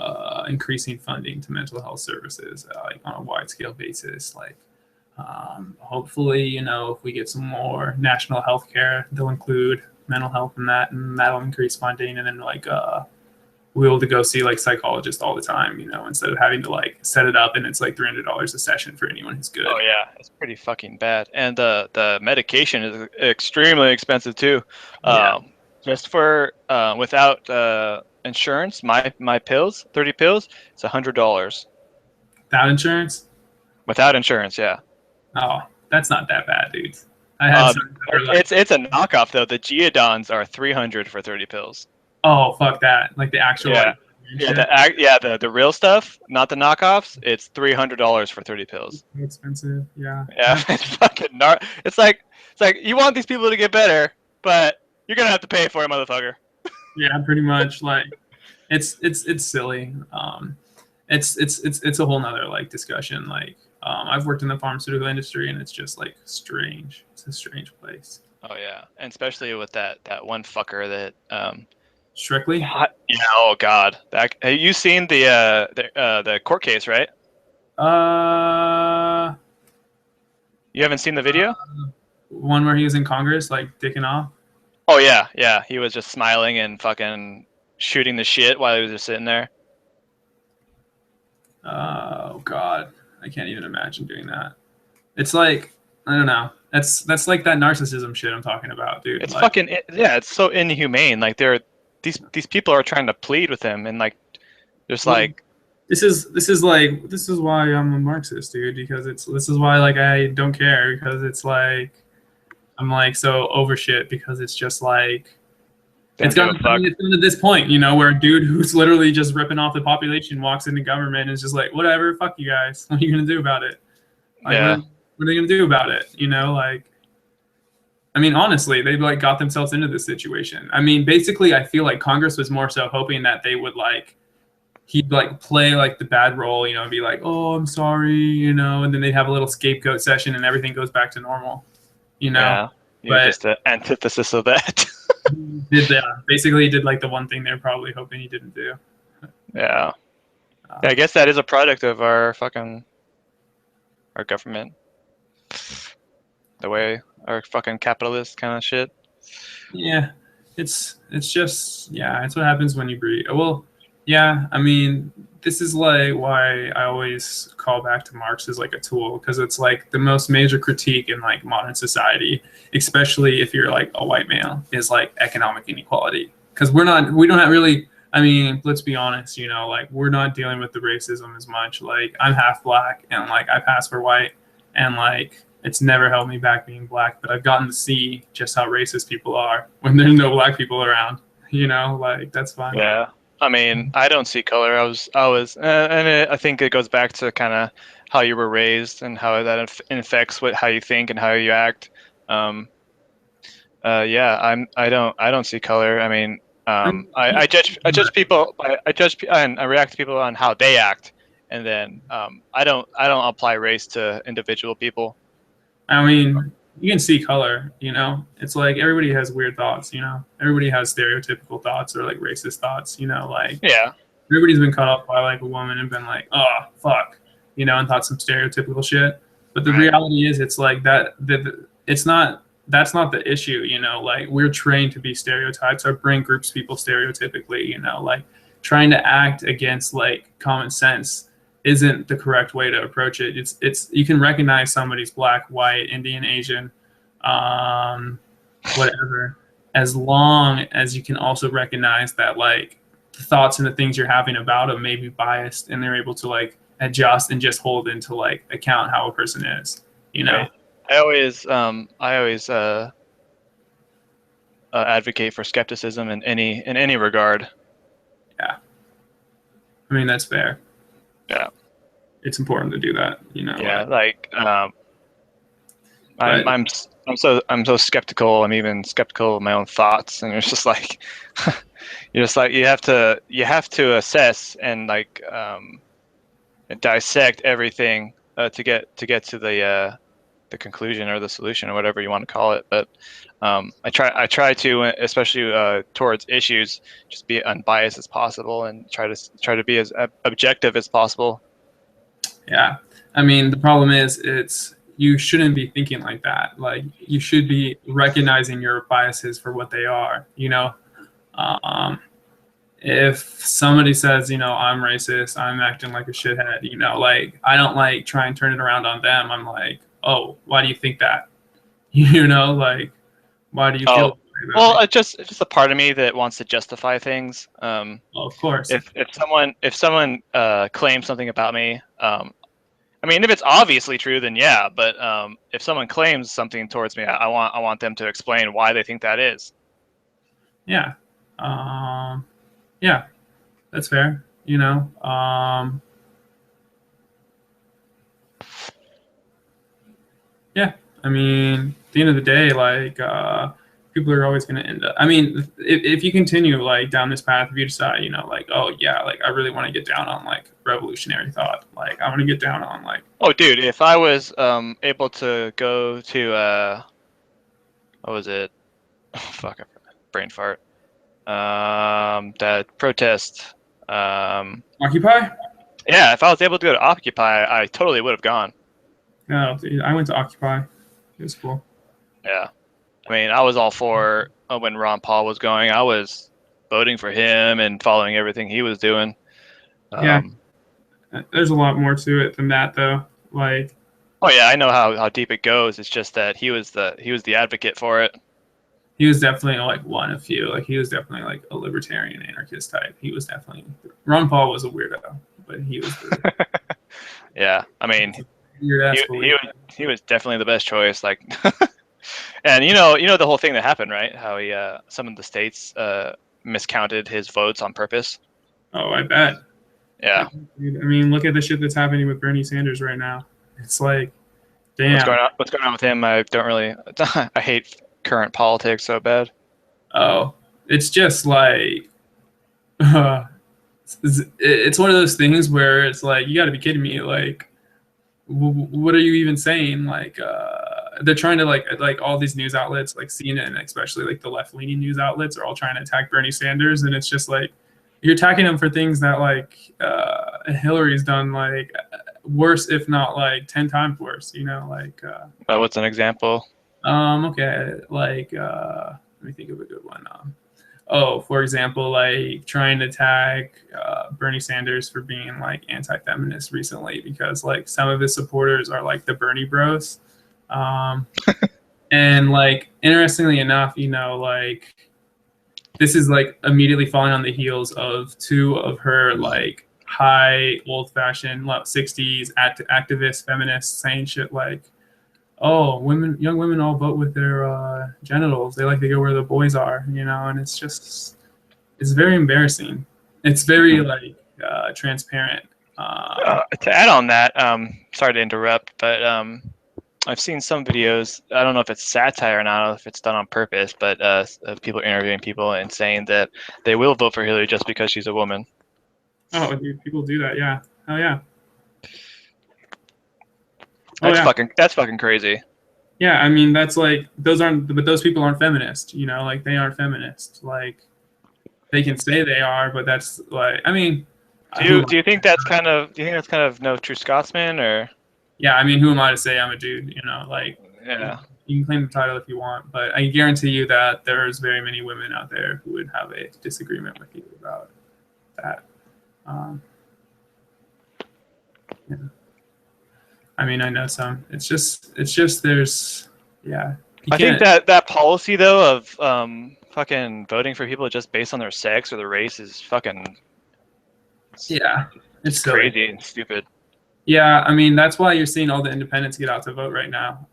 increasing funding to mental health services, like on a wide scale basis. Like, hopefully, if we get some more national health care, they'll include mental health in that, and that'll increase funding. And then like we'll be able to go see like psychologists all the time, instead of having to like set it up and it's like $300 a session for anyone who's good. Oh yeah, it's pretty fucking bad, and the medication is extremely expensive too. Yeah. Just for without insurance, my pills, 30 pills, it's $100. Without insurance? Without insurance, yeah. Oh, that's not that bad, dude. I had some that were like, it's a knockoff though. The Geodons are 300 for 30 pills. oh fuck that, like the actual Yeah. like, The real stuff, not the knockoffs. It's $300 for 30 pills. expensive. Yeah. Yeah, it's fucking it's like you want these people to get better, but you're gonna have to pay for it, motherfucker. Yeah, pretty much. Like it's silly. It's a whole nother like discussion. Like I've worked in the pharmaceutical industry and it's just like strange. It's a strange place. Oh yeah, and especially with that one fucker that Strictly? yeah, oh god. Have you seen the court case, right? Uh You haven't seen the video? One where he was in Congress, like dicking off. Oh yeah. He was just smiling and fucking shooting the shit while he was just sitting there. Oh God, I can't even imagine doing that. It's like I don't know. That's like that narcissism shit I'm talking about, dude. It's like, fucking yeah. It's so inhumane. Like these people are trying to plead with him, and like there's like this is why I'm a Marxist, dude. Because this is why like I don't care because it's like I'm like so over shit because it's just like Don't give a fuck. It's gotten to this point, where a dude who's literally just ripping off the population walks into government and is just like, whatever, fuck you guys. What are you gonna do about it? Like, Yeah. what are they gonna do about it? I mean, honestly, they like got themselves into this situation. I mean, basically, I feel like Congress was more so hoping that they would he'd play the bad role, and be like, oh, I'm sorry, and then they'd have a little scapegoat session and everything goes back to normal, Yeah. You're But just the antithesis of that. basically he did the one thing they're probably hoping he didn't do. Yeah. I guess that is a product of our government. The way our fucking capitalist kind of shit. Yeah, it's just it's what happens when you breed. Well, yeah, I mean, this is why I always call back to Marx as a tool, because it's the most major critique in modern society, especially if you're a white male, is economic inequality. Because we don't have really. I mean, let's be honest, we're not dealing with the racism as much. I'm half black and I pass for white, and it's never held me back being black, but I've gotten to see just how racist people are when there's no black people around. That's fine. Yeah. I mean, I don't see color. I think it goes back to kind of how you were raised and how that affects how you think and how you act. Yeah, I don't see color. I mean, I judge people. And I react to people on how they act, and then I don't apply race to individual people. I mean, you can see color, it's everybody has weird thoughts, everybody has stereotypical thoughts or racist thoughts, Yeah. Everybody's been caught up by a woman and been oh, fuck, and thought some stereotypical shit. But the reality is it's that's not the issue, we're trained to be stereotypes. Our brain groups people stereotypically, trying to act against common sense isn't the correct way to approach it. It's you can recognize somebody's black, white, Indian, Asian, whatever, as long as you can also recognize that the thoughts and the things you're having about them may be biased, and they're able to adjust and just hold into account how a person is. Right. I always advocate for skepticism in any regard. Yeah, I mean that's fair. Yeah, it's important to do that. Yeah, I'm so skeptical. I'm even skeptical of my own thoughts, and it's just you have to assess and dissect everything to get to the conclusion or the solution or whatever you want to call it. But I try to, especially towards issues, just be unbiased as possible and try to be as objective as possible. Yeah, I mean the problem is you shouldn't be thinking like that. You should be recognizing your biases for what they are. If somebody says, I'm racist, I'm acting like a shithead, I don't try and turn it around on them. I'm oh, why do you think that? Why do you feel? Well, it's just a part of me that wants to justify things. Well, of course. If someone claims something about me, I mean, if it's obviously true, then yeah. But if someone claims something towards me, I want them to explain why they think that is. Yeah. Yeah, that's fair. Yeah, I mean, at the end of the day, people are always going to end up. I mean, if you continue down this path, if you decide, oh yeah, I really want to get down on revolutionary thought, I want to get down on Oh, dude, if I was able to go to what was it? Oh, fuck, brain fart. That protest. Occupy. Yeah, if I was able to go to Occupy, I totally would have gone. No, dude, I went to Occupy. It was cool. Yeah. I mean, I was all for when Ron Paul was going. I was voting for him and following everything he was doing. Yeah. There's a lot more to it than that, though. Oh yeah, I know how deep it goes. It's just that he was the advocate for it. He was definitely one of few. He was definitely a libertarian anarchist type. He was definitely Ron Paul was a weirdo, but he was. Yeah, I mean, he was definitely the best choice. And the whole thing that happened, right? How he some of the states miscounted his votes on purpose. Oh, I bet. Yeah. I mean, look at the shit that's happening with Bernie Sanders right now. It's like, What's damn. going on? What's going on with him? I don't really. I hate current politics so bad. Oh, it's just like, uh, it's one of those things where it's like, you got to be kidding me. Like, what are you even saying? Like, they're trying to like all these news outlets, like CNN, especially like the left leaning news outlets, are all trying to attack Bernie Sanders, and it's just like you're attacking him for things that like Hillary's done like worse, if not like 10 times worse. Like. What's an example? Okay, like let me think of a good one. For example, like trying to tag Bernie Sanders for being like anti-feminist recently because like some of his supporters are like the Bernie Bros. And like interestingly enough, like this is like immediately falling on the heels of two of her like high old-fashioned 60s activist feminists saying shit like, oh, young women all vote with their genitals. They like to go where the boys are, and it's very embarrassing. It's very like transparent. To add on that, sorry to interrupt, but I've seen some videos. I don't know if it's satire or not, if it's done on purpose, but of people interviewing people and saying that they will vote for Hillary just because she's a woman. Oh, dude, people do that. Yeah. Oh yeah. That's fucking crazy. Yeah, I mean that's like but those people aren't feminist. Like they aren't feminist. Like they can say they are, but that's like I mean. Do you think that's kind of no true Scotsman or? Yeah, I mean, who am I to say I'm a dude? Like. Yeah. You can claim the title if you want, but I guarantee you that there's very many women out there who would have a disagreement with you about that. Yeah. I mean, I know some. It's just there's, yeah. I think that policy though of fucking voting for people just based on their sex or their race is fucking. It's crazy and stupid. Yeah, I mean that's why you're seeing all the independents get out to vote right now,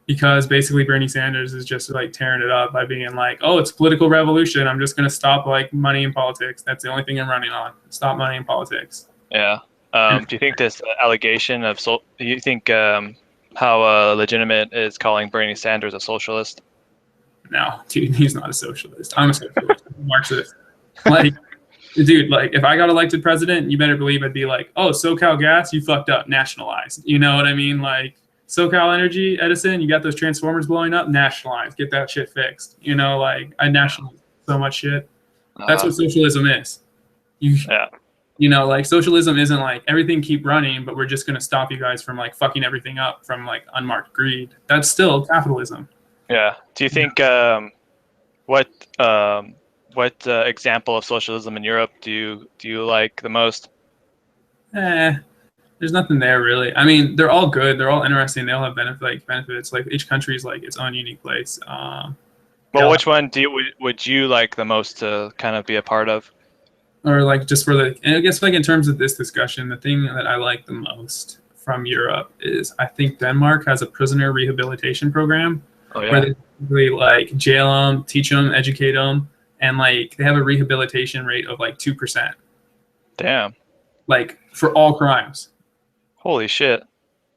because basically Bernie Sanders is just like tearing it up by being like, oh, it's political revolution. I'm just gonna stop like money in politics. That's the only thing I'm running on. Stop money in politics. Yeah. Do you think this allegation of do you think how legitimate is calling Bernie Sanders a socialist? No, dude, he's not a socialist. I'm a socialist. I'm a Marxist. Like. Dude, like if I got elected president, you better believe I'd be like, oh, SoCal Gas, you fucked up, nationalized. You know what I mean? Like SoCal Energy, Edison, you got those transformers blowing up, nationalized, get that shit fixed. Like I nationalized so much shit. That's what socialism is. Like socialism isn't like everything keep running, but we're just gonna stop you guys from like fucking everything up from like unmarked greed. That's still capitalism. Yeah. Do you think what example of socialism in Europe do you like the most? There's nothing there really. I mean, they're all good. They're all interesting. They all have benefits. Like each country is like its own unique place. Well, which one would you like the most to kind of be a part of? Or like just for I guess like in terms of this discussion, the thing that I like the most from Europe is I think Denmark has a prisoner rehabilitation program where they really like jail them, teach them, educate them. And like they have a rehabilitation rate of like 2%. Damn. Like for all crimes. Holy shit.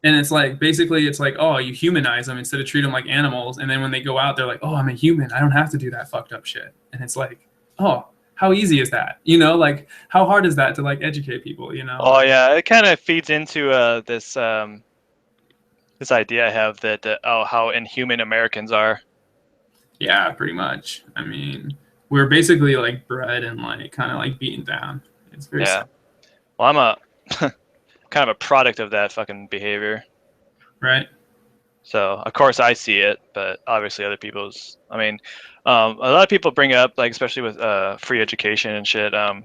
And it's like basically it's like, oh, you humanize them instead of treat them like animals. And then when they go out, they're like, oh, I'm a human. I don't have to do that fucked up shit. And it's like, oh, how easy is that? Like how hard is that to like educate people? Oh yeah, it kind of feeds into this idea I have that how inhuman Americans are. Yeah, pretty much. I mean. We're basically like bred and like kind of like beaten down. It's very sad. Well, I'm a kind of a product of that fucking behavior. Right. So of course I see it, but obviously other people's. I mean, a lot of people bring up like especially with free education and shit. How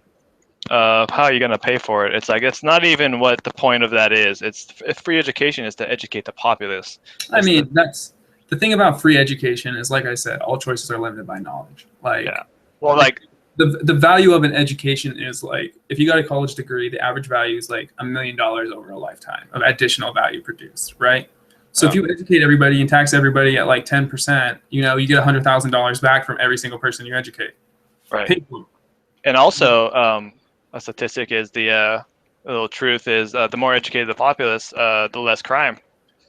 are you gonna pay for it? It's like it's not even what the point of that is. If free education is to educate the populace. I mean, that's the thing about free education is like I said, all choices are limited by knowledge. Like. Yeah. Well, like the value of an education is like if you got a college degree, the average value is like $1 million over a lifetime of additional value produced, right? So if you educate everybody and tax everybody at like 10%, you know, you get $100,000 back from every single person you educate. Right. And also, a statistic is the little truth is the more educated the populace, the less crime.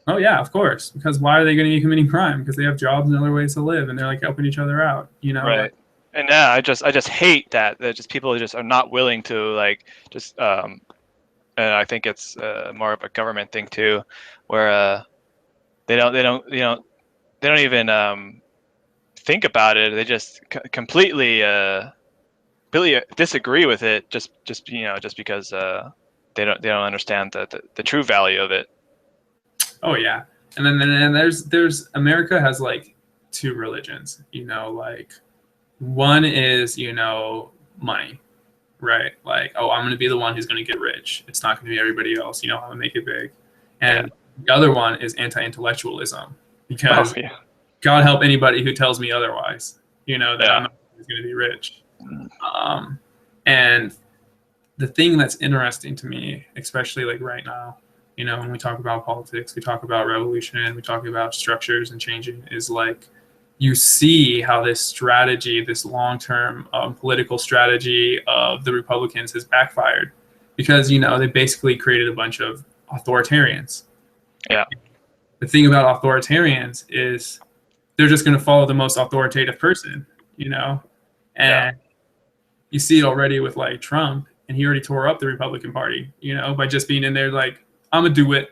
Oh yeah, of course. Because why are they going to be committing crime? Because they have jobs and other ways to live, and they're like helping each other out. You know. Right. And yeah, I just hate that just people just are not willing to like just and I think it's more of a government thing too, where they don't they don't even think about it. They just completely really disagree with it just just because they don't understand the true value of it. Oh yeah, and then there's America has like two religions. You know, like one is money, right? Like, oh, I'm going to be the one who's going to get rich. It's not going to be everybody else. You know, I'm going to make it big. And the other one is anti-intellectualism, because God help anybody who tells me otherwise. You know that I'm not going to be rich. And the thing that's interesting to me, especially like right now, you know, when we talk about politics, we talk about revolution, we talk about structures and changing, is like you see how this strategy, this long-term political strategy of the Republicans has backfired, because, you know, they basically created a bunch of authoritarians. Yeah. The thing about authoritarians is they're just going to follow the most authoritative person, you know, and you see it already with like Trump, and he already tore up the Republican Party, you know, by just being in there like, I'm gonna do it.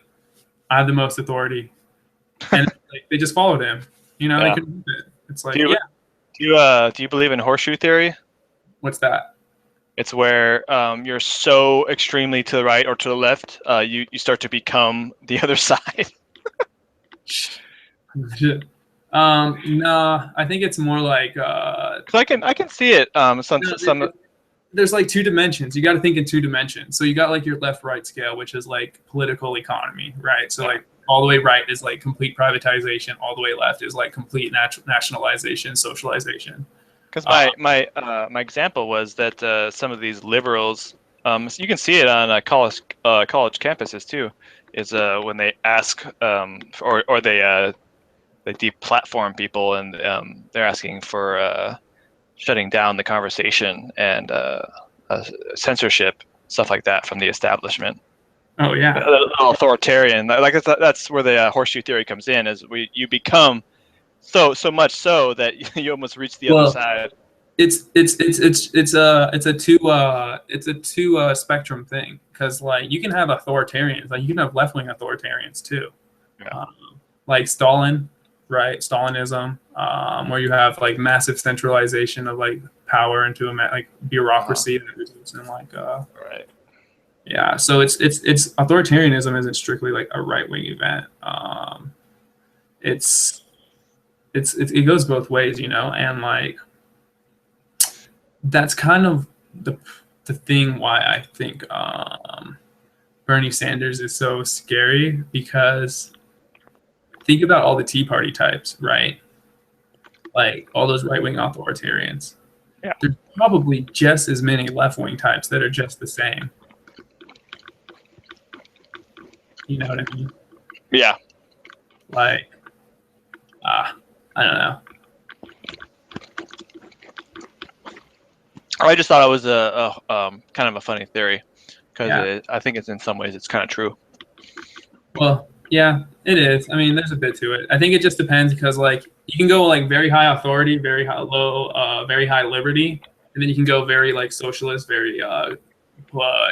I have the most authority, and like, they just followed him. You know, they couldn't do it. It's like, do you believe in horseshoe theory? What's that? It's where you're so extremely to the right or to the left, you start to become the other side. No, I think it's more like. 'Cause I can see it. There's like two dimensions. You got to think in two dimensions. So you got like your left-right scale, which is like political economy, right? So like all the way right is like complete privatization. All the way left is like complete nationalization, socialization. Because my example was that some of these liberals, so you can see it on college campuses too, is when they ask or they deplatform people, and they're asking for shutting down the conversation and censorship, stuff like that from the establishment. Oh yeah, authoritarian. Like that's where the horseshoe theory comes in. Is you become so much so that you almost reach the other side. It's a two spectrum thing, because like you can have authoritarians, like you can have left wing authoritarians too, like Stalin, right? Stalinism, where you have like massive centralization of like power into a like bureaucracy and like right. Yeah, so it's authoritarianism isn't strictly like a right wing event. It goes both ways, you know, and like that's kind of the thing why I think Bernie Sanders is so scary, because think about all the Tea Party types, right? Like all those right-wing authoritarians. Yeah. There's probably just as many left-wing types that are just the same. You know what I mean? Yeah. Like, I don't know. I just thought it was a kind of a funny theory, because I think it's in some ways it's kind of true. Well, yeah, it is. I mean, there's a bit to it. I think it just depends, because like you can go like very high authority, very high very high liberty, and then you can go very like socialist, very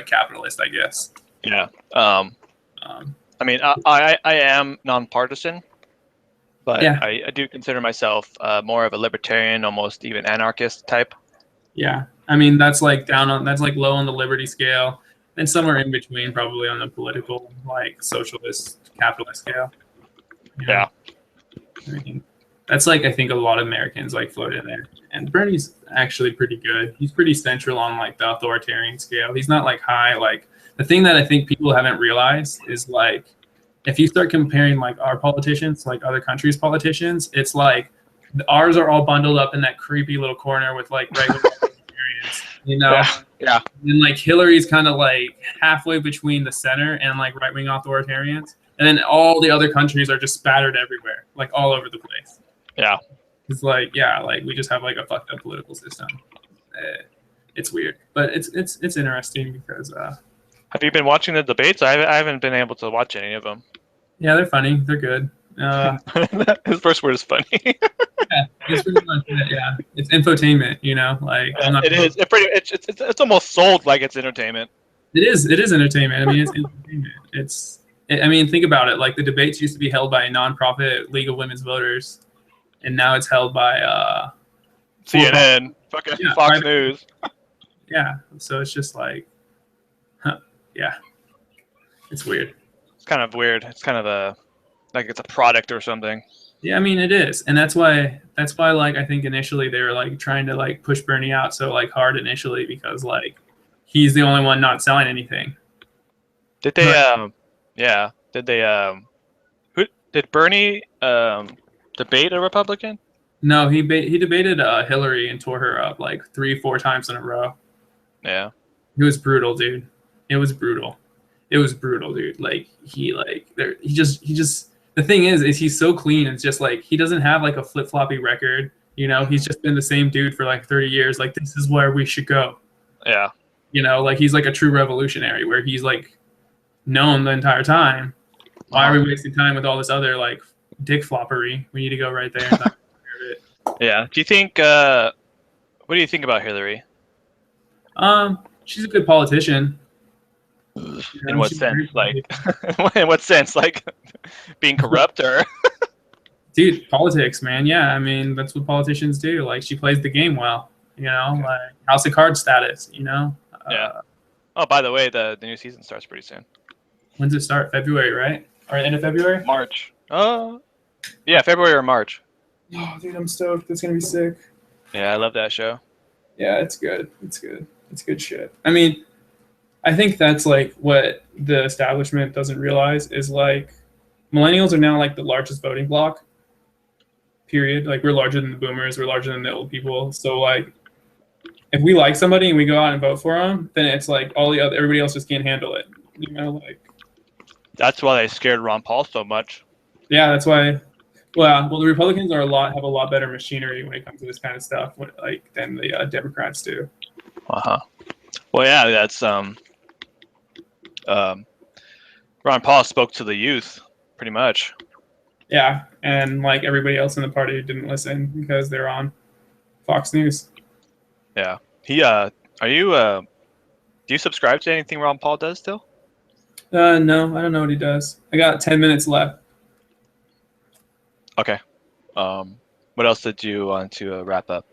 capitalist, I guess. Yeah. I mean, I am nonpartisan, but I do consider myself more of a libertarian, almost even anarchist type. Yeah, I mean that's like that's like low on the liberty scale, and somewhere in between, probably on the political, like socialist, capitalist scale. You know? Yeah. I mean, that's like I think a lot of Americans like float in there, and Bernie's actually pretty good. He's pretty central on like the authoritarian scale. He's not like high. Like the thing that I think people haven't realized is like if you start comparing like our politicians to like other countries' politicians, it's like ours are all bundled up in that creepy little corner with like regular authoritarians, you know? Yeah. And like Hillary's kind of like halfway between the center and like right-wing authoritarians. and then all the other countries are just spattered everywhere, like all over the place. Yeah. It's like, yeah, like we just have like a fucked up political system. It's weird, but it's interesting because Have you been watching the debates? I haven't been able to watch any of them. yeah, they're funny, they're good. His first word is funny. Yeah, it's pretty much it, yeah. It's infotainment, you know. Like I'm not. It is. It's almost sold like it's entertainment. It is. It is entertainment. I mean, it's entertainment. I mean, think about it. Like the debates used to be held by a nonprofit League of Women's Voters, and now it's held by CNN, fucking Fox News. Yeah. So it's just like, yeah, it's weird. It's kind of weird. It's kind of like it's a product or something. Yeah, I mean it is, and that's why like I think initially they were like trying to like push Bernie out so like hard initially because like he's the only one not selling anything. Did they yeah, did they who did Bernie debate a Republican? No, he debated Hillary and tore her up like 3-4 times in a row. Yeah. It was brutal, dude. It was brutal, dude. Like he just the thing is he's so clean. It's just like he doesn't have like a flip-floppy record. You know, he's just been the same dude for like 30 years. Like this is where we should go. Yeah. You know, like he's like a true revolutionary where he's like known the entire time. Why are we wasting time with all this other like dick floppery? We need to go right there. And yeah. Do you think? What do you think about Hillary? She's a good politician. In what sense? Like, in what sense? Like, being corrupt or? Dude, politics, man. Yeah, I mean that's what politicians do. Like, she plays the game well. You know, Okay. like House of Cards status. You know. Yeah. Oh, by the way, the new season starts pretty soon. When's it start? February, right? Or end of February? March. Yeah, February or March. Oh, dude, I'm stoked. It's gonna be sick. Yeah, I love that show. Yeah, it's good. It's good. It's good shit. I mean, I think that's like what the establishment doesn't realize is like millennials are now like the largest voting bloc. Period. Like we're larger than the boomers. We're larger than the old people. So like, if we like somebody and we go out and vote for them, then it's like everybody else just can't handle it. You know, like. That's why they scared Ron Paul so much. Yeah, that's why. Well, the Republicans have a lot better machinery when it comes to this kind of stuff, than the Democrats do. Well, yeah, that's Ron Paul spoke to the youth, pretty much. Yeah, and like everybody else in the party didn't listen because they're on Fox News. Yeah, he. Are you? Do you subscribe to anything Ron Paul does still? No, I don't know what he does. I got 10 minutes left. Okay. What else did you want to wrap up?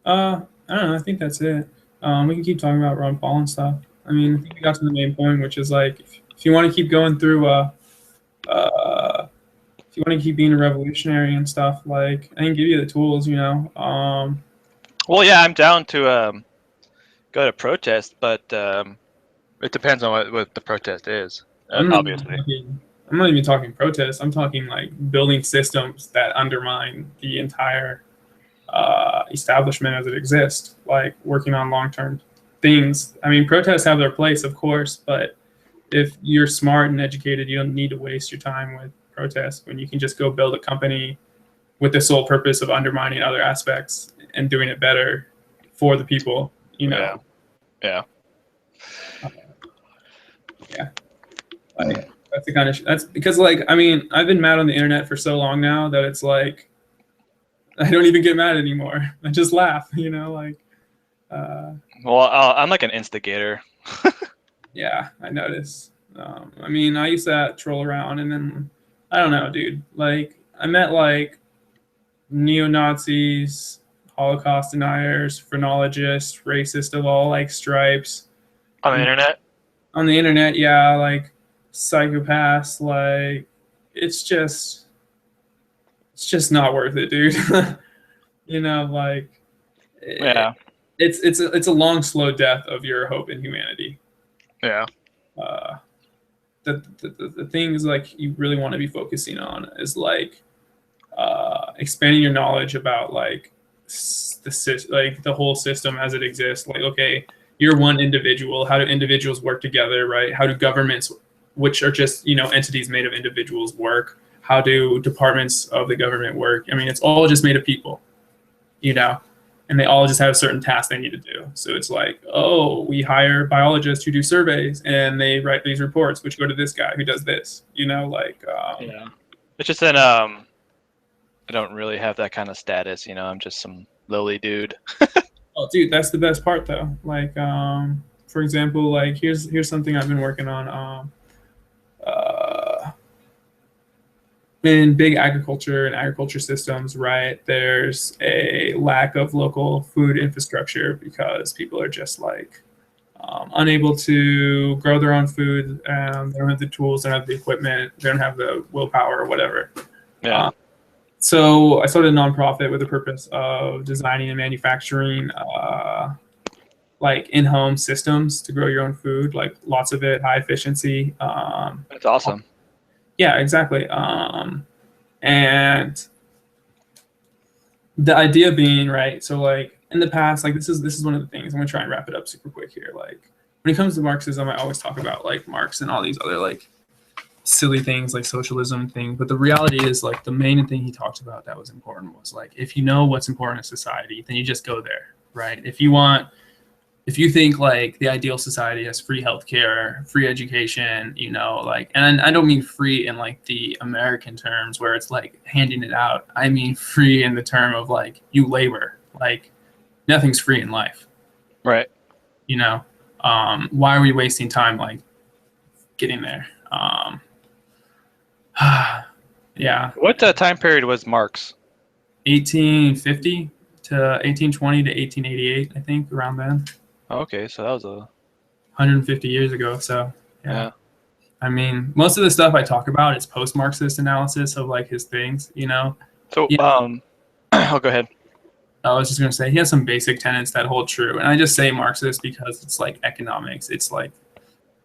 I don't know. I think that's it. We can keep talking about Ron Paul and stuff. I mean, I think we got to the main point, which is like, if you want to keep going through, if you want to keep being a revolutionary and stuff, like I can give you the tools, you know. Well, yeah, I'm down to go to protest, but it depends on what the protest is. Obviously. I'm not even talking protests. I'm talking like building systems that undermine the entire establishment as it exists, like working on long-term things. I mean, protests have their place, of course, but if you're smart and educated, you don't need to waste your time with protests when you can just go build a company with the sole purpose of undermining other aspects and doing it better for the people, you know? Yeah. Yeah. Like, that's the kind of that's because like I mean I've been mad on the internet for so long now that it's like I don't even get mad anymore. I just laugh, you know, like. Well, I'm like an instigator. Yeah, I notice. I mean, I used to troll around, and then I don't know, dude. Like I met like neo-Nazis, Holocaust deniers, phrenologists, racist of all like stripes. On the internet? On the internet, yeah, like psychopaths, like it's just not worth it, dude. You know, like Yeah. It's a long, slow death of your hope in humanity. Yeah. The things like you really want to be focusing on is like expanding your knowledge about like the whole system as it exists. Like, okay, you're one individual. How do individuals work together, right? How do governments which are just entities made of individuals, work? How do departments of the government work? I mean, it's all just made of people, and they all just have certain tasks they need to do. So it's like, oh, we hire biologists who do surveys and they write these reports, which go to this guy who does this. Yeah. It's just that I don't really have that kind of status. I'm just some lowly dude. Oh, dude, that's the best part though. Like, for example, like here's something I've been working on. Uh, in big agriculture and agriculture systems, right? There's a lack of local food infrastructure because people are just like unable to grow their own food. They don't have the tools, they don't have the equipment, they don't have the willpower or whatever. Yeah. So I started a nonprofit with the purpose of designing and manufacturing like in-home systems to grow your own food, like lots of it, high efficiency. That's awesome. Yeah, exactly. And the idea being, right, so like in the past, like this is one of the things. I'm gonna try and wrap it up super quick here. Like when it comes to Marxism, I always talk about like Marx and all these other like silly things like socialism thing, but the reality is like the main thing he talked about that was important was like if you know what's important in society, then you just go there, right? If you think like the ideal society has free healthcare, free education, like, and I don't mean free in like the American terms where it's like handing it out. I mean free in the term of like you labor, like nothing's free in life, Right. Why are we wasting time like getting there? Yeah. What time period was Marx? 1850 to 1820 to 1888, I think, around then. Okay, so that was 150 years ago. So yeah. I mean, most of the stuff I talk about is post-Marxist analysis of like his things, So I'll go ahead. I was just gonna say he has some basic tenets that hold true, and I just say Marxist because it's like economics. It's like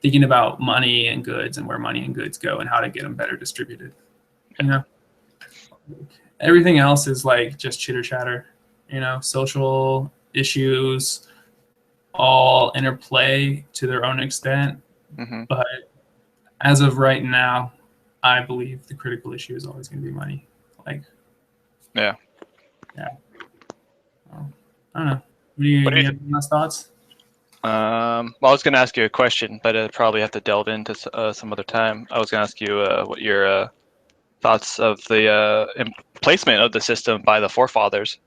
thinking about money and goods and where money and goods go and how to get them better distributed. Everything else is like just chitter chatter. Social issues all interplay to their own extent, but as of right now, I believe the critical issue is always going to be money. Like, yeah. Well, I don't know. Do you have any last thoughts? Well, I was going to ask you a question, but I'd probably have to delve into some other time. I was going to ask you what your thoughts of the placement of the system by the forefathers.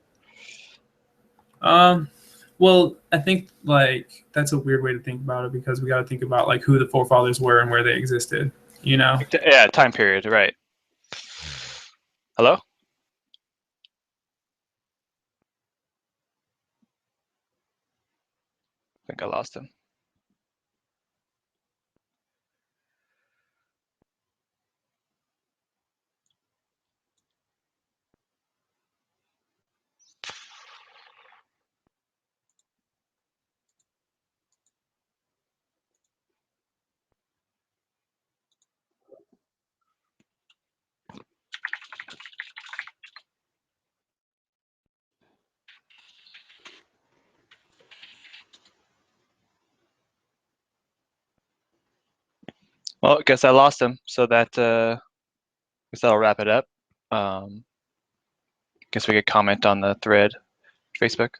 Well, I think like that's a weird way to think about it because we got to think about like who the forefathers were and where they existed. Yeah, time period, right? Hello? I think I lost him. Well, I guess I lost him, so that guess that'll wrap it up. Guess we could comment on the thread, Facebook.